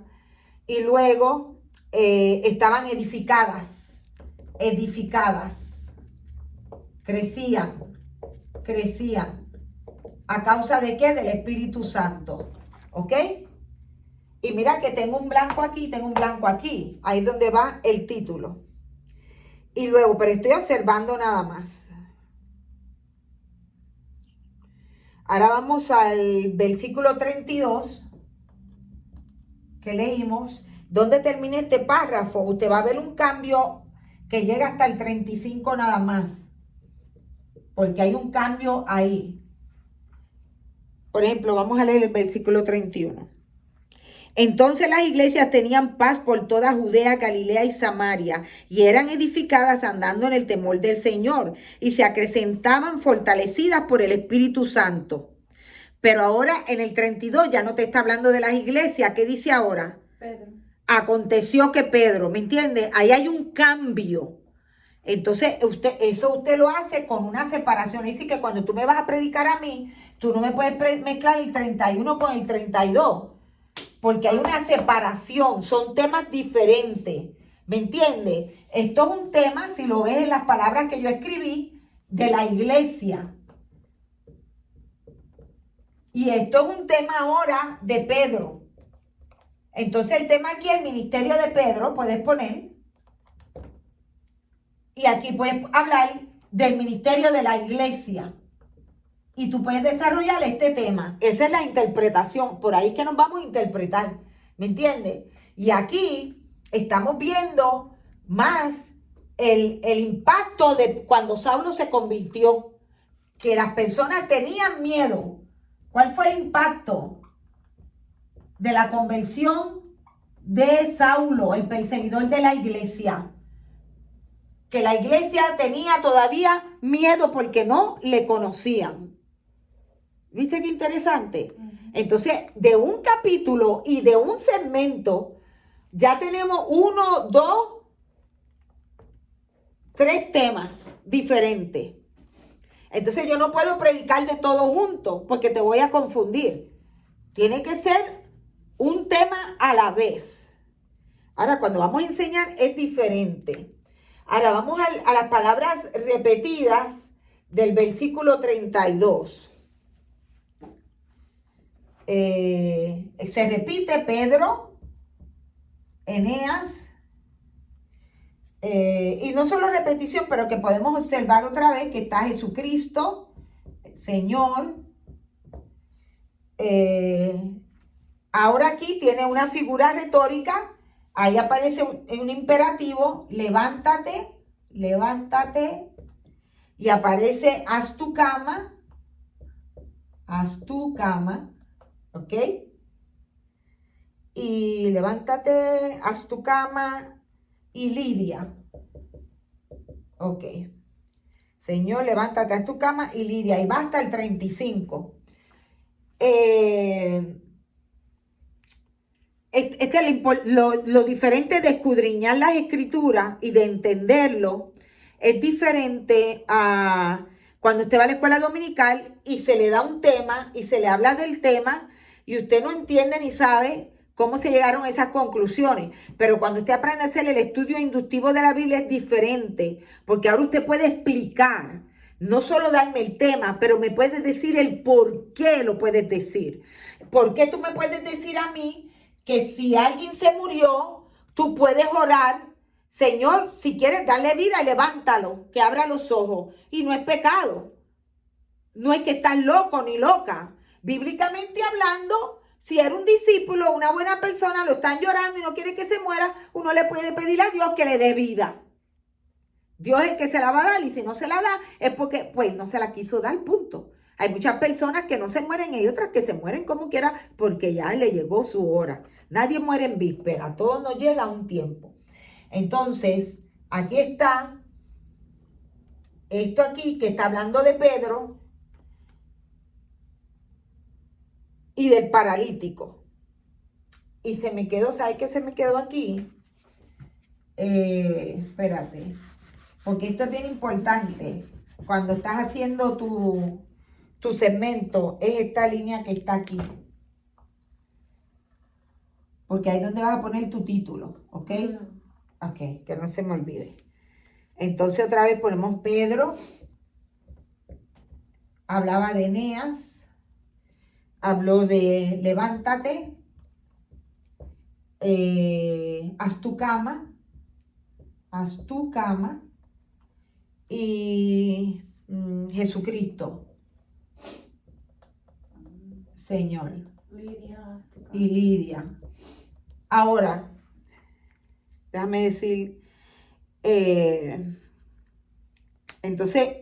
A: Y luego estaban edificadas. Crecían. ¿A causa de qué? Del Espíritu Santo. ¿Ok? Y mira que tengo un blanco aquí, tengo un blanco aquí. Ahí es donde va el título. Y luego, pero estoy observando nada más. Ahora vamos al versículo 32 que leímos. ¿Dónde termina este párrafo? Usted va a ver un cambio que llega hasta el 35 nada más. Porque hay un cambio ahí. Por ejemplo, vamos a leer el versículo 31. Entonces las iglesias tenían paz por toda Judea, Galilea y Samaria, y eran edificadas andando en el temor del Señor, y se acrecentaban fortalecidas por el Espíritu Santo. Pero ahora en el 32 ya no te está hablando de las iglesias. ¿Qué dice ahora?
B: Pedro.
A: Aconteció que Pedro, ¿me entiende? Ahí hay un cambio. Entonces, usted lo hace con una separación. Dice que cuando tú me vas a predicar a mí, tú no me puedes mezclar el 31 con el 32, porque hay una separación, son temas diferentes. ¿Me entiende? Esto es un tema, si lo ves en las palabras que yo escribí, de la iglesia. Y esto es un tema ahora de Pedro. Entonces el tema aquí, el ministerio de Pedro, puedes poner. Y aquí puedes hablar del ministerio de la iglesia. Y tú puedes desarrollar este tema. Esa es la interpretación. Por ahí es que nos vamos a interpretar. ¿Me entiendes? Y aquí estamos viendo más el impacto de cuando Saulo se convirtió. Que las personas tenían miedo. ¿Cuál fue el impacto de la conversión de Saulo, el perseguidor de la iglesia? Que la iglesia tenía todavía miedo porque no le conocían. ¿Viste qué interesante? Entonces, de un capítulo y de un segmento, ya tenemos 1, 2, 3 temas diferentes. Entonces, yo no puedo predicar de todo junto porque te voy a confundir. Tiene que ser un tema a la vez. Ahora, cuando vamos a enseñar es diferente. Ahora vamos a las palabras repetidas del versículo 32. Se repite Pedro, Eneas, y no solo repetición, pero que podemos observar otra vez que está Jesucristo, Señor. Ahora aquí tiene una figura retórica. Ahí aparece un imperativo, levántate, levántate, y aparece haz tu cama, ¿ok? Y levántate, haz tu cama, y lidia, ¿ok? Señor, levántate, haz tu cama, y lidia, y va hasta el 35. Lo diferente de escudriñar las escrituras y de entenderlo es diferente a cuando usted va a la escuela dominical y se le da un tema y se le habla del tema y usted no entiende ni sabe cómo se llegaron a esas conclusiones. Pero cuando usted aprende a hacer el estudio inductivo de la Biblia es diferente, porque ahora usted puede explicar, no solo darme el tema, pero me puede decir el por qué lo puedes decir. ¿Por qué tú me puedes decir a mí que si alguien se murió, tú puedes orar, Señor, si quieres darle vida, levántalo, que abra los ojos? Y no es pecado. No es que estás loco ni loca. Bíblicamente hablando, si era un discípulo, una buena persona, lo están llorando y no quiere que se muera, uno le puede pedir a Dios que le dé vida. Dios es el que se la va a dar, y si no se la da es porque pues no se la quiso dar, punto. Hay muchas personas que no se mueren y otras que se mueren como quiera porque ya le llegó su hora. Nadie muere en víspera, todo nos llega a un tiempo. Entonces, aquí está, esto aquí que está hablando de Pedro y del paralítico. Y se me quedó, ¿sabes qué se me quedó aquí? Espérate, porque esto es bien importante. Cuando estás haciendo tu segmento, es esta línea que está aquí. Porque ahí es donde vas a poner tu título, ¿ok? Ok, que no se me olvide. Entonces otra vez ponemos Pedro. Hablaba de Eneas. Habló de levántate. Haz tu cama. Haz tu cama. Y Jesucristo. Señor.
B: Lidia.
A: Y Lidia. Ahora, déjame decir, entonces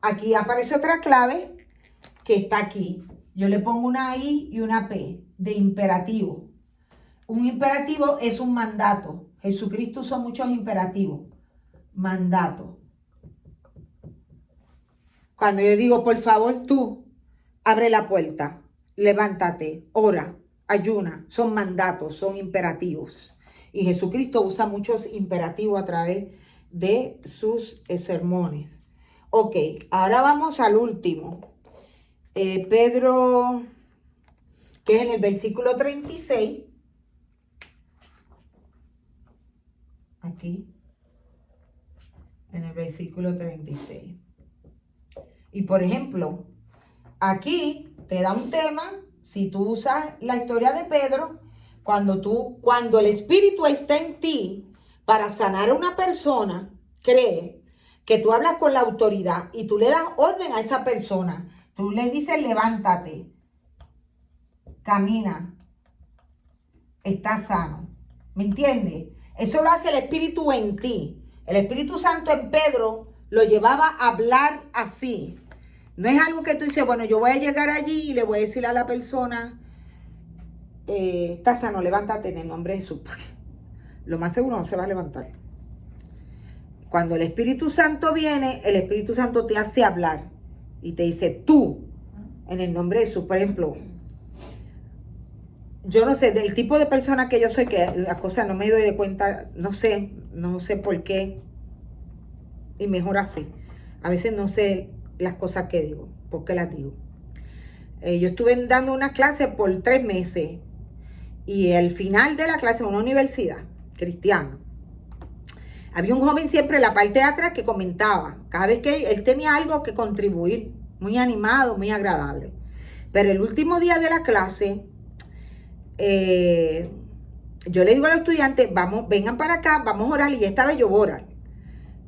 A: aquí aparece otra clave que está aquí. Yo le pongo una I y una P de imperativo. Un imperativo es un mandato. Jesucristo usó muchos imperativos. Mandato. Cuando yo digo, por favor, tú, abre la puerta, levántate, ora, ayuna, son mandatos, son imperativos. Y Jesucristo usa muchos imperativos a través de sus sermones. Ok, ahora vamos al último. Pedro, que es en el versículo 36. Aquí, en el versículo 36. Y por ejemplo, aquí te da un tema, si tú usas la historia de Pedro, cuando el Espíritu está en ti para sanar a una persona, cree que tú hablas con la autoridad y tú le das orden a esa persona. Tú le dices, levántate, camina, estás sano. ¿Me entiendes? Eso lo hace el Espíritu en ti. El Espíritu Santo en Pedro lo llevaba a hablar así. No es algo que tú dices, bueno, yo voy a llegar allí y le voy a decir a la persona, está sano, levántate en el nombre de Jesús. Lo más seguro no se va a levantar. Cuando el Espíritu Santo viene, el Espíritu Santo te hace hablar y te dice, tú, en el nombre de Jesús. Por ejemplo, yo no sé, del tipo de persona que yo soy, que las cosas no me doy de cuenta, no sé por qué, y mejor así. A veces no sé las cosas que digo, por qué las digo. Yo estuve dando una clase por 3 meses y al final de la clase en una universidad cristiana, había un joven siempre en la parte de atrás que comentaba, cada vez que él tenía algo que contribuir, muy animado, muy agradable. Pero el último día de la clase, yo le digo a los estudiantes, vamos, vengan para acá, vamos a orar, y esta vez yo voy a orar.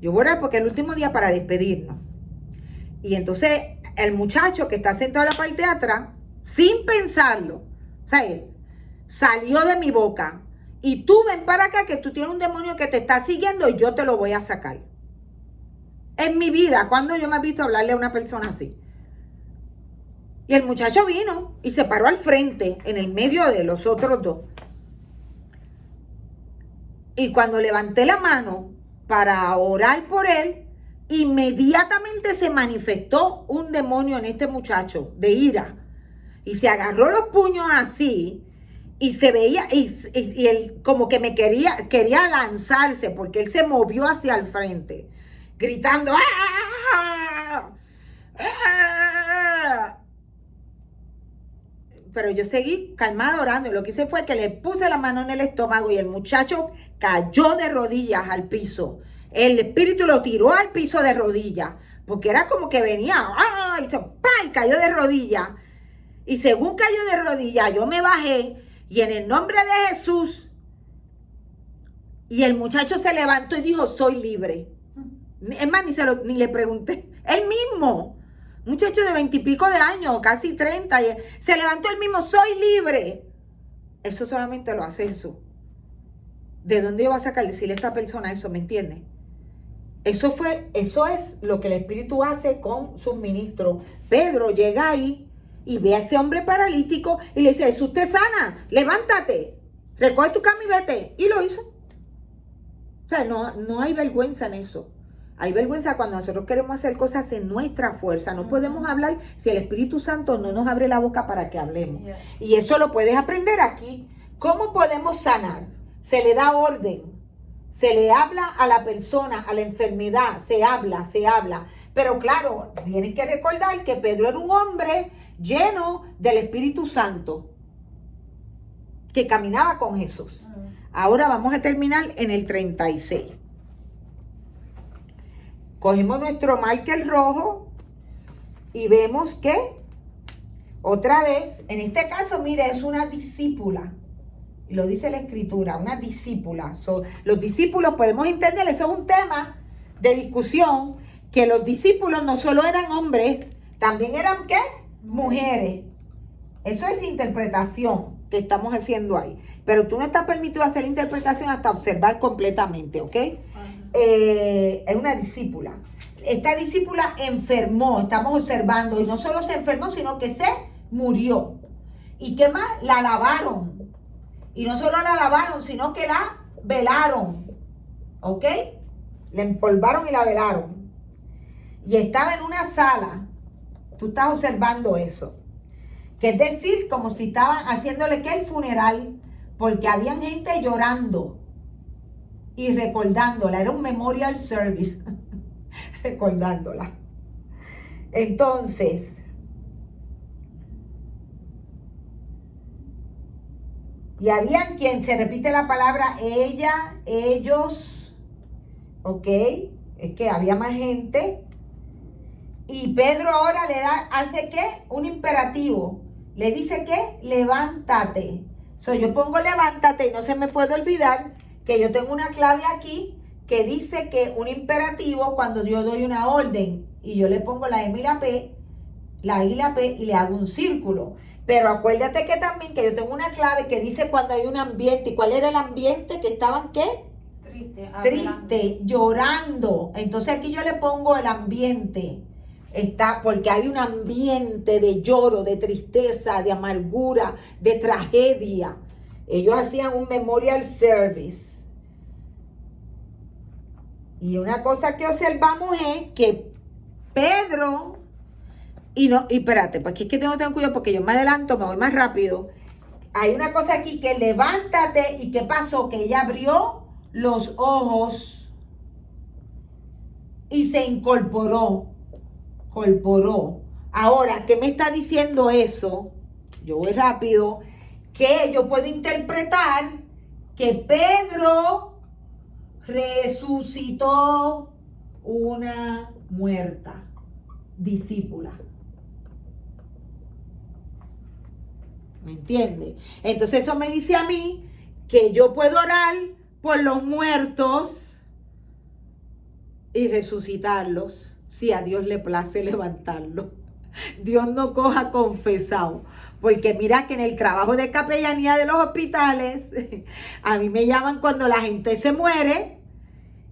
A: Yo voy a orar porque es el último día para despedirnos. Y entonces el muchacho que está sentado en la parte de atrás, sin pensarlo, o sea, él salió de mi boca, y tú ven para acá que tú tienes un demonio que te está siguiendo y yo te lo voy a sacar. En mi vida, cuando yo me he visto hablarle a una persona así. Y el muchacho vino y se paró al frente, en el medio de los otros dos. Y cuando levanté la mano para orar por él, inmediatamente se manifestó un demonio en este muchacho de ira. Y se agarró los puños así. Y se veía, y él como que me quería lanzarse, porque él se movió hacia el frente, gritando, ¡ah! ¡Ah! Pero yo seguí calmada orando, y lo que hice fue que le puse la mano en el estómago y el muchacho cayó de rodillas al piso. El espíritu lo tiró al piso de rodillas, porque era como que venía, ¡ah! Y cayó de rodillas. Y según cayó de rodillas, yo me bajé, y en el nombre de Jesús, y el muchacho se levantó y dijo, soy libre. Es más, ni le pregunté. Él mismo, muchacho de 20 y pico de años, casi 30, se levantó él mismo, soy libre. Eso solamente lo hace Jesús. ¿De dónde yo voy a sacar decirle a esta persona eso? ¿Me entiende? Eso es lo que el Espíritu hace con sus ministros. Pedro llega ahí y ve a ese hombre paralítico y le dice, Jesús te sana, levántate, recoge tu cama y vete. Y lo hizo. O sea, no hay vergüenza en eso. Hay vergüenza cuando nosotros queremos hacer cosas en nuestra fuerza. No podemos hablar si el Espíritu Santo no nos abre la boca para que hablemos. Yeah. Y eso lo puedes aprender aquí. ¿Cómo podemos sanar? Se le da orden. Se le habla a la persona, a la enfermedad. Se habla. Pero claro, tienes que recordar que Pedro era un hombre lleno del Espíritu Santo, que caminaba con Jesús. Ahora vamos a terminar en el 36. Cogemos nuestro marker rojo y vemos que otra vez, en este caso, mire, es una discípula. Lo dice la Escritura, una discípula. Los discípulos, podemos entender, eso es un tema de discusión, que los discípulos no solo eran hombres, también eran, ¿qué? Mujeres. Eso es interpretación que estamos haciendo ahí. Pero tú no estás permitido hacer la interpretación hasta observar completamente, ¿ok? Es una discípula. Esta discípula enfermó, estamos observando, y no solo se enfermó, sino que se murió. ¿Y qué más? La lavaron. Y no solo la lavaron, sino que la velaron. ¿Ok? La empolvaron y la velaron. Y estaba en una sala. Tú estás observando eso. Que es decir, como si estaban haciéndole que el funeral, porque habían gente llorando y recordándola. Era un memorial service. Recordándola. Entonces, y habían quien se repite la palabra ella, ellos, ok, es que había más gente. Y Pedro ahora hace ¿qué? Un imperativo. Le dice que levántate. Yo pongo levántate y no se me puede olvidar que yo tengo una clave aquí que dice que un imperativo cuando yo doy una orden y yo le pongo la M y la P, la I y la P y le hago un círculo. Pero acuérdate que también que yo tengo una clave que dice cuando hay un ambiente. ¿Y cuál era el ambiente? Que estaban ¿qué? Triste, llorando. Entonces aquí yo le pongo el ambiente. Está porque hay un ambiente de lloro, de tristeza, de amargura, de tragedia. Ellos hacían un memorial service. Y una cosa que observamos es que Pedro, y espérate, porque es que tengo que tener cuidado porque yo me adelanto, me voy más rápido. Hay una cosa aquí que levántate, y ¿qué pasó? Que ella abrió los ojos y se incorporó. Ahora, ¿qué me está diciendo eso? Yo voy rápido. Que yo puedo interpretar que Pedro resucitó una muerta discípula. ¿Me entiende? Entonces eso me dice a mí que yo puedo orar por los muertos y resucitarlos si a Dios le place levantarlos. Dios no coja confesado. Porque mira que en el trabajo de capellanía de los hospitales, a mí me llaman cuando la gente se muere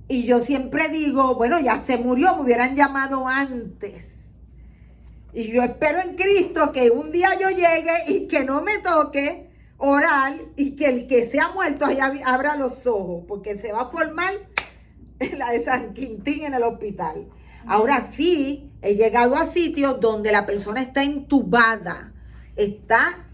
A: y yo siempre digo, bueno, ya se murió, me hubieran llamado antes. Y yo espero en Cristo que un día yo llegue y que no me toque orar y que el que se ha muerto allá abra los ojos, porque se va a formar la de San Quintín en el hospital. Ahora sí, he llegado a sitios donde la persona está entubada, está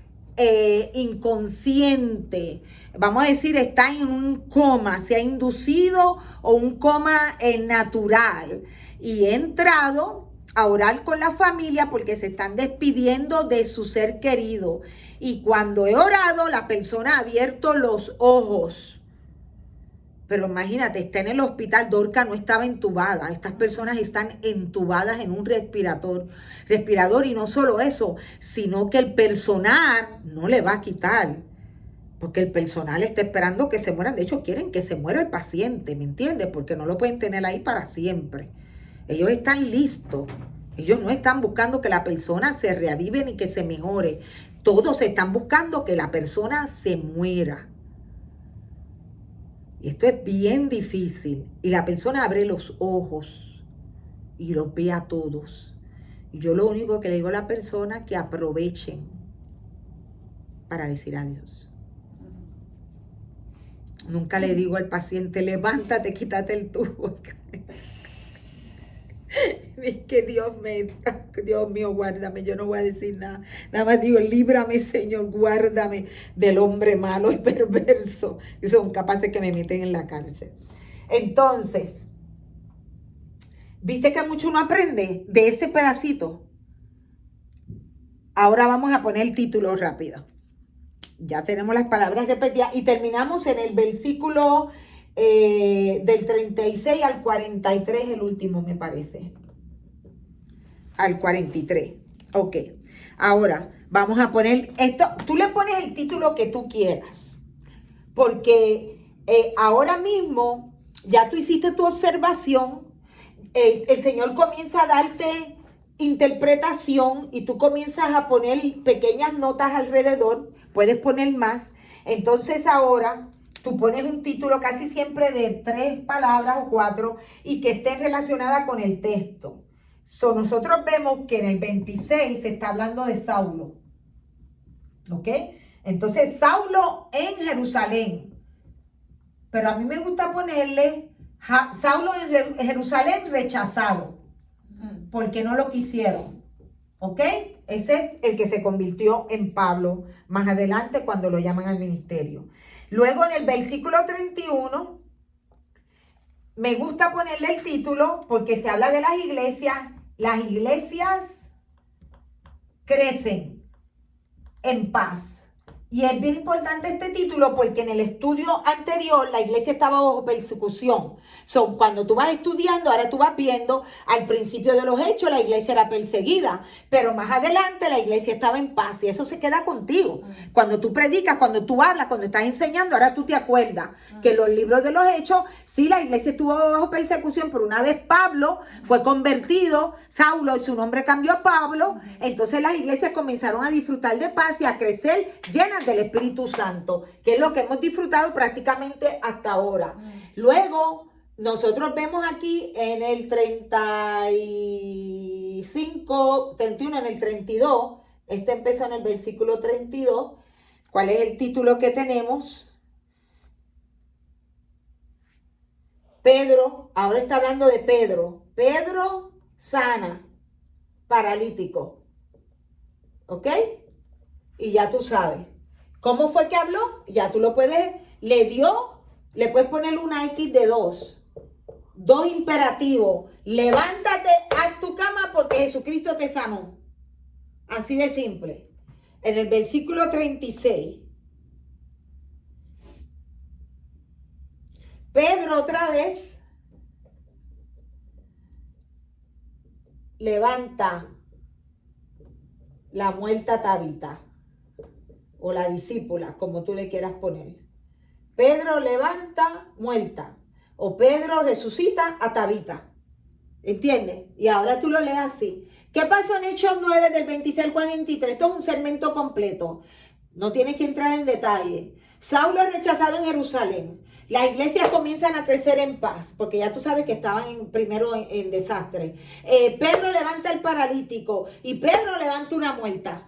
A: inconsciente, vamos a decir, está en un coma, se ha inducido o un coma natural. Y he entrado a orar con la familia porque se están despidiendo de su ser querido. Y cuando he orado, la persona ha abierto los ojos. Pero imagínate, está en el hospital, Dorca no estaba entubada. Estas personas están entubadas en un respirador. Y no solo eso, sino que el personal no le va a quitar. Porque el personal está esperando que se mueran. De hecho, quieren que se muera el paciente, ¿me entiendes? Porque no lo pueden tener ahí para siempre. Ellos están listos. Ellos no están buscando que la persona se reavive ni que se mejore. Todos están buscando que la persona se muera. Y esto es bien difícil. Y la persona abre los ojos y los ve a todos. Y yo lo único que le digo a la persona es que aprovechen para decir adiós. Nunca le digo al paciente, levántate, quítate el tubo. Es que Dios mío, guárdame, yo no voy a decir nada. Nada más digo, líbrame, Señor, guárdame del hombre malo y perverso. Y son capaces que me meten en la cárcel. Entonces, ¿viste que mucho uno aprende de ese pedacito? Ahora vamos a poner el título rápido. Ya tenemos las palabras repetidas y terminamos en el versículo del 36 al 43, el último me parece. Al 43. Ok. Ahora vamos a poner esto. Tú le pones el título que tú quieras. Porque ahora mismo ya tú hiciste tu observación. El Señor comienza a darte interpretación y tú comienzas a poner pequeñas notas alrededor. Puedes poner más. Entonces ahora tú pones un título casi siempre de 3 palabras o 4 y que esté relacionada con el texto. Nosotros vemos que en el 26 se está hablando de Saulo. ¿Ok? Entonces, Saulo en Jerusalén. Pero a mí me gusta ponerle Saulo en Jerusalén rechazado, porque no lo quisieron. ¿Ok? Ese es el que se convirtió en Pablo más adelante cuando lo llaman al ministerio. Luego en el versículo 31, me gusta ponerle el título porque se habla de las iglesias. Las iglesias crecen en paz. Y es bien importante este título porque en el estudio anterior la iglesia estaba bajo persecución. Cuando tú vas estudiando, ahora tú vas viendo, al principio de los hechos la iglesia era perseguida, pero más adelante la iglesia estaba en paz y eso se queda contigo. Cuando tú predicas, cuando tú hablas, cuando estás enseñando, ahora tú te acuerdas que en los libros de los hechos, sí, la iglesia estuvo bajo persecución, pero una vez Pablo fue convertido, Saulo, y su nombre cambió a Pablo, entonces las iglesias comenzaron a disfrutar de paz y a crecer llenas del Espíritu Santo, que es lo que hemos disfrutado prácticamente hasta ahora. Luego, nosotros vemos aquí en el 35, 31, en el 32, este empezó en el versículo 32, ¿cuál es el título que tenemos? Pedro, ahora está hablando de Pedro. Pedro sana, paralítico. ¿Ok? Y ya tú sabes. ¿Cómo fue que habló? Ya tú lo puedes, le puedes poner una X de 2. 2 imperativos. Levántate, haz tu cama porque Jesucristo te sanó. Así de simple. En el versículo 36. Pedro otra vez levanta la muerta Tabita o la discípula, como tú le quieras poner. Pedro levanta muerta o Pedro resucita a Tabita. ¿Entiendes? Y ahora tú lo lees así. ¿Qué pasó en Hechos 9 del 26 al 43? Esto es un segmento completo. No tienes que entrar en detalle. Saulo es rechazado en Jerusalén. Las iglesias comienzan a crecer en paz, porque ya tú sabes que estaban primero en desastre. Pedro levanta al paralítico y Pedro levanta una muerta.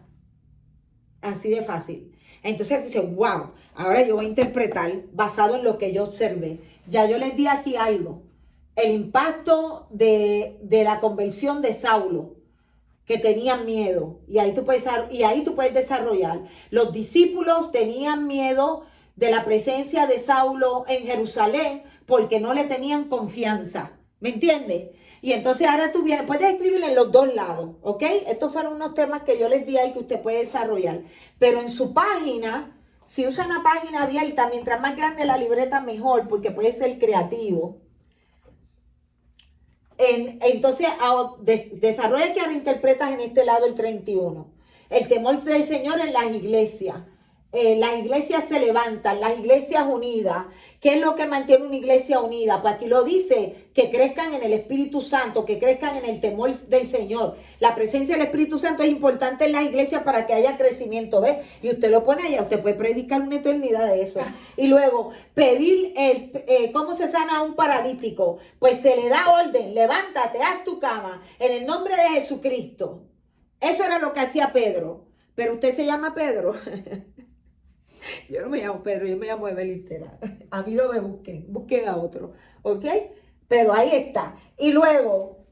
A: Así de fácil. Entonces dice, wow, ahora yo voy a interpretar basado en lo que yo observé. Ya yo les di aquí algo. El impacto de la conversión de Saulo, que tenían miedo. Y ahí tú puedes desarrollar. Los discípulos tenían miedo de la presencia de Saulo en Jerusalén porque no le tenían confianza. ¿Me entiendes? Y entonces ahora tú vienes, puedes escribirle en los dos lados, ¿ok? Estos fueron unos temas que yo les di ahí que usted puede desarrollar. Pero en su página, si usa una página abierta, mientras más grande la libreta mejor, porque puede ser creativo. Entonces, desarrolla que ahora interpretas en este lado el 31. El temor del Señor en las iglesias. Las iglesias se levantan, las iglesias unidas. ¿Qué es lo que mantiene una iglesia unida? Pues aquí lo dice, que crezcan en el Espíritu Santo, que crezcan en el temor del Señor. La presencia del Espíritu Santo es importante en las iglesias para que haya crecimiento, ¿ves? Y usted lo pone allá, usted puede predicar una eternidad de eso. Y luego, pedir, ¿cómo se sana a un paralítico? Pues se le da orden, levántate, haz tu cama, en el nombre de Jesucristo. Eso era lo que hacía Pedro. Pero usted se llama Pedro. Yo no me llamo Pedro, yo me llamo Evelyn. A mí no me busquen a otro, ¿ok? Pero ahí está. Y luego,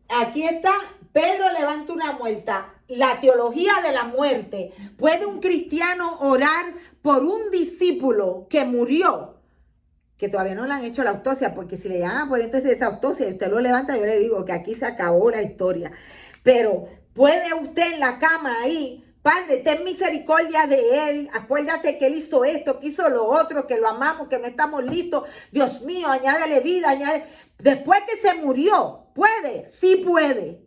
A: aquí está, Pedro levanta una muerta. La teología de la muerte. ¿Puede un cristiano orar por un discípulo que murió? Que todavía no le han hecho la autopsia, porque si le llaman por entonces esa autopsia y usted lo levanta, yo le digo que aquí se acabó la historia. Pero, ¿puede usted en la cama ahí? Padre, ten misericordia de él. Acuérdate que él hizo esto, que hizo lo otro, que lo amamos, que no estamos listos. Dios mío, añádele vida, Después que se murió, ¿puede? Sí puede.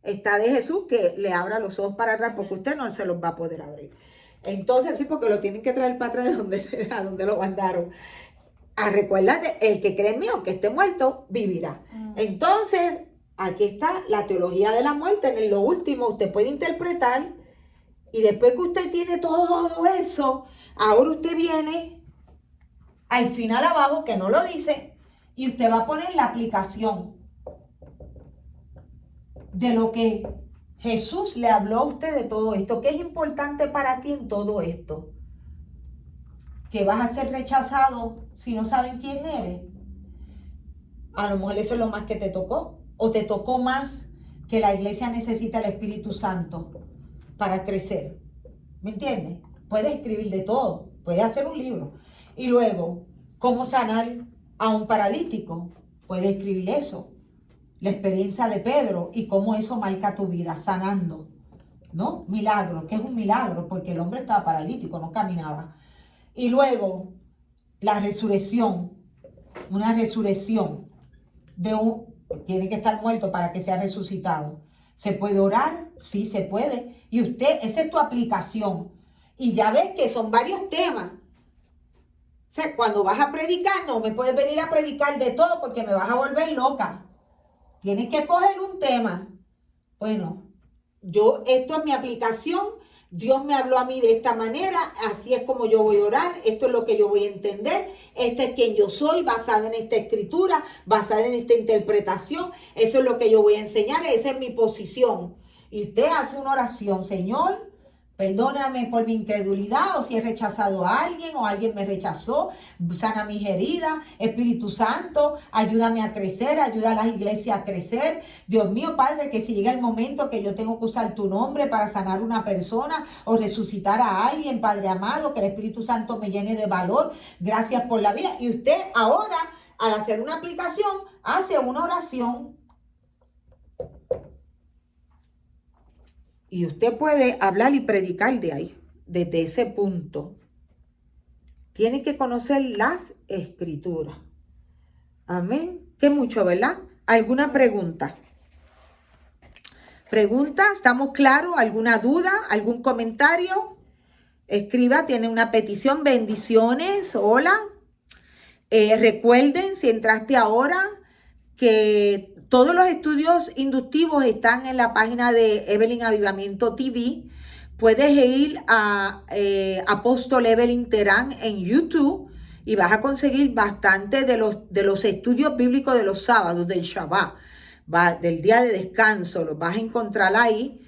A: Está de Jesús que le abra los ojos para atrás porque usted no se los va a poder abrir. Entonces, sí, porque lo tienen que traer para atrás de donde lo mandaron. Recuérdate, el que cree en mí, aunque esté muerto, vivirá. Entonces, aquí está la teología de la muerte. En lo último, usted puede interpretar. Y después que usted tiene todo eso, ahora usted viene al final abajo, que no lo dice, y usted va a poner la aplicación de lo que Jesús le habló a usted de todo esto. ¿Qué es importante para ti en todo esto? que vas a ser rechazado si no saben quién eres. A lo mejor eso es lo más que te tocó, o te tocó más que la iglesia necesita el Espíritu Santo para crecer. ¿Me entiendes? Puedes escribir de todo, puedes hacer un libro. Y luego, ¿cómo sanar a un paralítico? Puedes escribir eso. La experiencia de Pedro y cómo eso marca tu vida, sanando. ¿No? Milagro, que es un milagro, porque el hombre estaba paralítico, no caminaba. Y luego, la resurrección, una resurrección tiene que estar muerto para que sea resucitado. ¿Se puede orar? Sí, se puede. Y esa es tu aplicación. Y ya ves que son varios temas. O sea, cuando vas a predicar, no me puedes venir a predicar de todo porque me vas a volver loca. Tienes que coger un tema. Bueno, esto es mi aplicación. Dios me habló a mí de esta manera, así es como yo voy a orar, esto es lo que yo voy a entender, este es quien yo soy, basada en esta escritura, basada en esta interpretación, eso es lo que yo voy a enseñar, esa es mi posición. Y usted hace una oración, Señor, perdóname por mi incredulidad, o si he rechazado a alguien, o alguien me rechazó, sana mis heridas, Espíritu Santo, ayúdame a crecer, ayuda a las iglesias a crecer. Dios mío, Padre, que si llega el momento que yo tengo que usar tu nombre para sanar una persona o resucitar a alguien, Padre amado, que el Espíritu Santo me llene de valor. Gracias por la vida. Y usted ahora, al hacer una aplicación, hace una oración. Y usted puede hablar y predicar de ahí, desde ese punto. Tiene que conocer las escrituras. Amén. Qué mucho, ¿verdad? ¿Alguna pregunta? ¿Pregunta? ¿Estamos claros? ¿Alguna duda? ¿Algún comentario? Escriba, tiene una petición. Bendiciones. Hola. Recuerden, si entraste ahora, que todos los estudios inductivos están en la página de Evelyn Avivamiento TV. Puedes ir a Apóstol Evelyn Terán en YouTube y vas a conseguir bastante de los estudios bíblicos de los sábados, del Shabbat, del día de descanso. Los vas a encontrar ahí.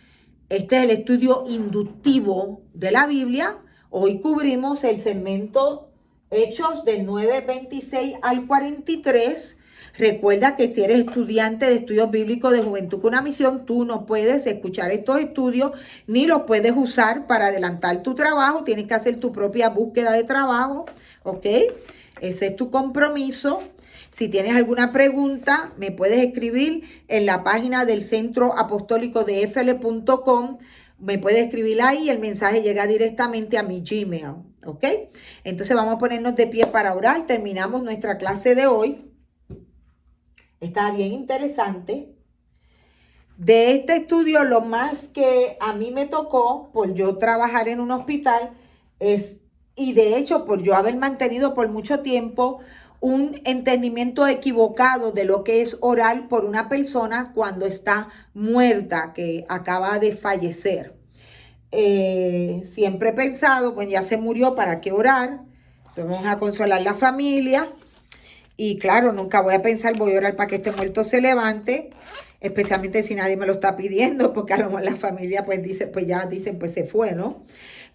A: Este es el estudio inductivo de la Biblia. Hoy cubrimos el segmento Hechos del 9:26 al 43. Recuerda que si eres estudiante de estudios bíblicos de Juventud con una Misión, tú no puedes escuchar estos estudios ni los puedes usar para adelantar tu trabajo. Tienes que hacer tu propia búsqueda de trabajo, ¿ok? Ese es tu compromiso. Si tienes alguna pregunta, me puedes escribir en la página del Centro Apostólico de FL.com. Me puedes escribir ahí y el mensaje llega directamente a mi Gmail, ¿ok? Entonces vamos a ponernos de pie para orar. Terminamos nuestra clase de hoy. Está bien interesante. De este estudio, lo más que a mí me tocó, por yo trabajar en un hospital, y de hecho, por yo haber mantenido por mucho tiempo un entendimiento equivocado de lo que es orar por una persona cuando está muerta, que acaba de fallecer. Siempre he pensado, pues ya se murió, ¿para qué orar? Entonces vamos a consolar la familia. Y claro, nunca voy a pensar, voy a orar para que este muerto se levante, especialmente si nadie me lo está pidiendo, porque a lo mejor la familia pues dice, pues ya dicen, pues se fue, ¿no?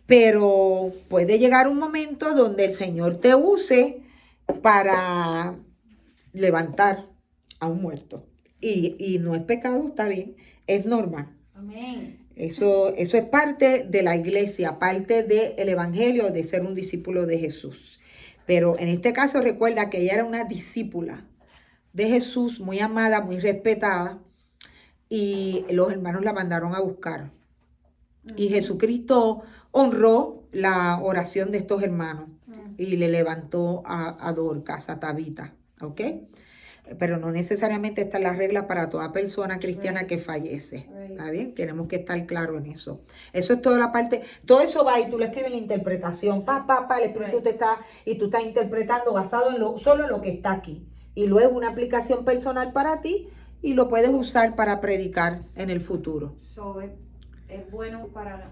A: Pero puede llegar un momento donde el Señor te use para levantar a un muerto. Y no es pecado, está bien, es normal.
B: Amén.
A: Eso es parte de la iglesia, parte del evangelio de ser un discípulo de Jesús. Pero en este caso recuerda que ella era una discípula de Jesús, muy amada, muy respetada, y los hermanos la mandaron a buscar. Y Jesucristo honró la oración de estos hermanos y le levantó a Dorcas, a Tabita, ¿ok? Pero no necesariamente está la regla para toda persona cristiana que fallece. ¿Está bien? Tenemos que estar claros en eso. Eso es toda la parte, todo eso va y tú le escribes la interpretación, el Espíritu te está, y tú estás interpretando basado en solo en lo que está aquí. Y luego una aplicación personal para ti y lo puedes usar para predicar en el futuro.
B: So, es bueno para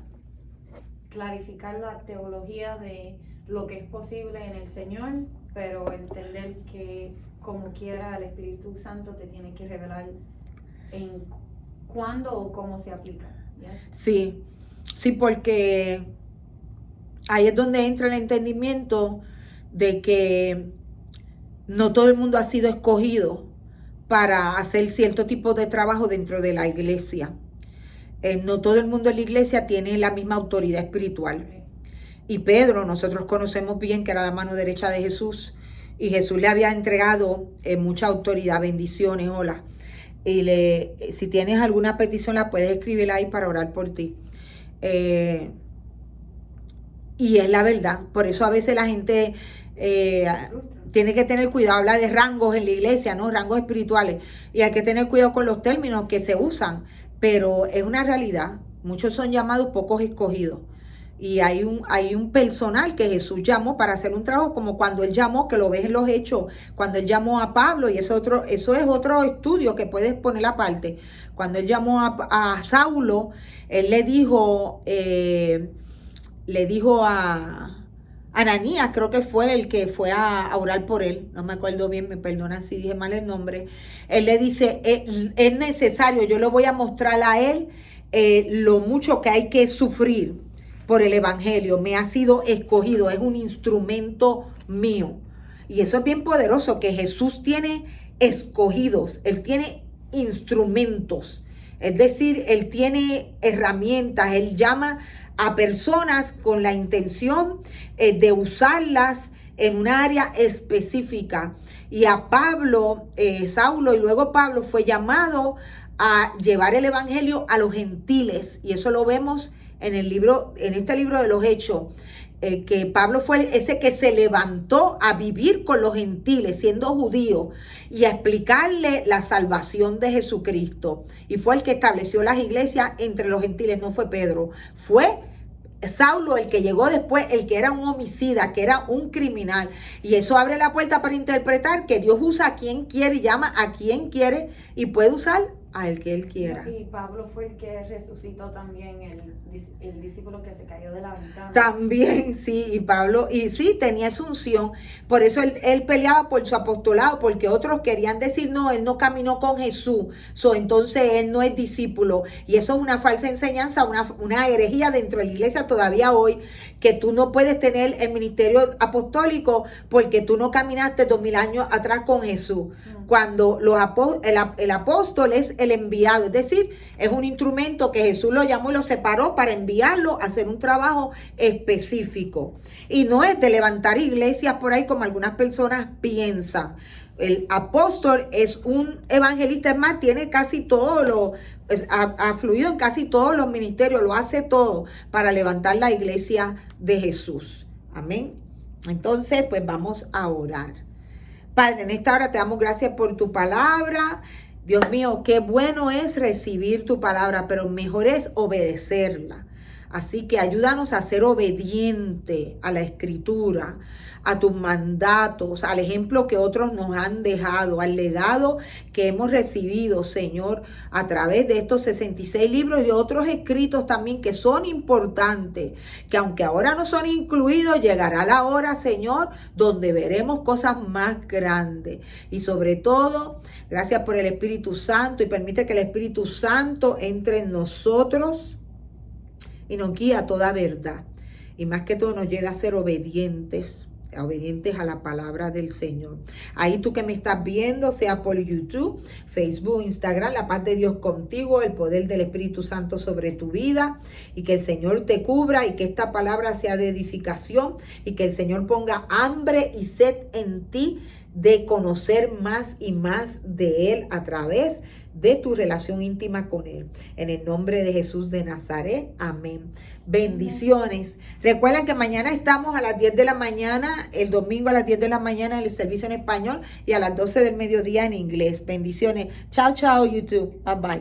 B: clarificar la teología de lo que es posible en el Señor, pero entender que como quiera el Espíritu Santo te tiene que revelar en cuándo o cómo se aplica.
A: ¿Yes? Sí, porque ahí es donde entra el entendimiento de que no todo el mundo ha sido escogido para hacer cierto tipo de trabajo dentro de la iglesia. No todo el mundo en la iglesia tiene la misma autoridad espiritual. Y Pedro, nosotros conocemos bien que era la mano derecha de Jesús, y Jesús le había entregado mucha autoridad. Bendiciones, hola. Y si tienes alguna petición, la puedes escribir ahí para orar por ti. Y es la verdad. Por eso a veces la gente tiene que tener cuidado. Habla de rangos en la iglesia, ¿no? Rangos espirituales. Y hay que tener cuidado con los términos que se usan. Pero es una realidad. Muchos son llamados, pocos escogidos. Y hay un personal que Jesús llamó para hacer un trabajo, como cuando Él llamó, que lo ves en los Hechos, cuando Él llamó a Pablo, y eso es otro estudio que puedes poner aparte. Cuando Él llamó a Saulo, Él le dijo a Ananías, creo que fue el que fue a orar por él, no me acuerdo bien, me perdonan si dije mal el nombre. Él le dice, es necesario, yo le voy a mostrar a él lo mucho que hay que sufrir por el evangelio. Me ha sido escogido, es un instrumento mío. Y eso es bien poderoso, que Jesús tiene escogidos, Él tiene instrumentos, es decir, Él tiene herramientas, Él llama a personas con la intención de usarlas en un área específica. Y a Pablo, Saulo y luego Pablo fue llamado a llevar el evangelio a los gentiles, y eso lo vemos en este libro de los Hechos, que Pablo fue ese que se levantó a vivir con los gentiles siendo judío y a explicarle la salvación de Jesucristo, y fue el que estableció las iglesias entre los gentiles. No fue Pedro, fue Saulo el que llegó después, el que era un homicida, que era un criminal. Y eso abre la puerta para interpretar que Dios usa a quien quiere y llama a quien quiere, y puede usar a el que Él quiera.
B: Y Pablo fue el que resucitó también, el discípulo que se cayó de la ventana.
A: También, sí, y Pablo, y sí, tenía esa unción. Por eso él peleaba por su apostolado, porque otros querían decir, no, él no caminó con Jesús, entonces él no es discípulo. Y eso es una falsa enseñanza, una herejía dentro de la iglesia todavía hoy, que tú no puedes tener el ministerio apostólico porque tú no caminaste 2000 años atrás con Jesús. Cuando el apóstol es el enviado, es decir, es un instrumento que Jesús lo llamó y lo separó para enviarlo a hacer un trabajo específico. Y no es de levantar iglesias por ahí como algunas personas piensan. El apóstol es un evangelista, es más, tiene casi todo ha fluido en casi todos los ministerios, lo hace todo para levantar la iglesia de Jesús. Amén. Entonces, pues vamos a orar. Padre, en esta hora te damos gracias por tu palabra. Dios mío, qué bueno es recibir tu palabra, pero mejor es obedecerla. Así que ayúdanos a ser obediente a la escritura, a tus mandatos, al ejemplo que otros nos han dejado, al legado que hemos recibido, Señor, a través de estos 66 libros y de otros escritos también que son importantes, que aunque ahora no son incluidos, llegará la hora, Señor, donde veremos cosas más grandes. Y sobre todo, gracias por el Espíritu Santo, y permite que el Espíritu Santo entre en nosotros y nos guía a toda verdad. Y más que todo nos lleve a ser obedientes a la palabra del Señor. Ahí tú que me estás viendo, sea por YouTube, Facebook, Instagram, la paz de Dios contigo, el poder del Espíritu Santo sobre tu vida, y que el Señor te cubra, y que esta palabra sea de edificación, y que el Señor ponga hambre y sed en ti de conocer más y más de Él a través de tu relación íntima con Él. En el nombre de Jesús de Nazaret. Amén. Bendiciones. Recuerden que mañana estamos a las 10 de la mañana, el domingo a las 10 de la mañana en el servicio en español y a las 12 del mediodía en inglés. Bendiciones. Chao, chao, YouTube. Bye, bye.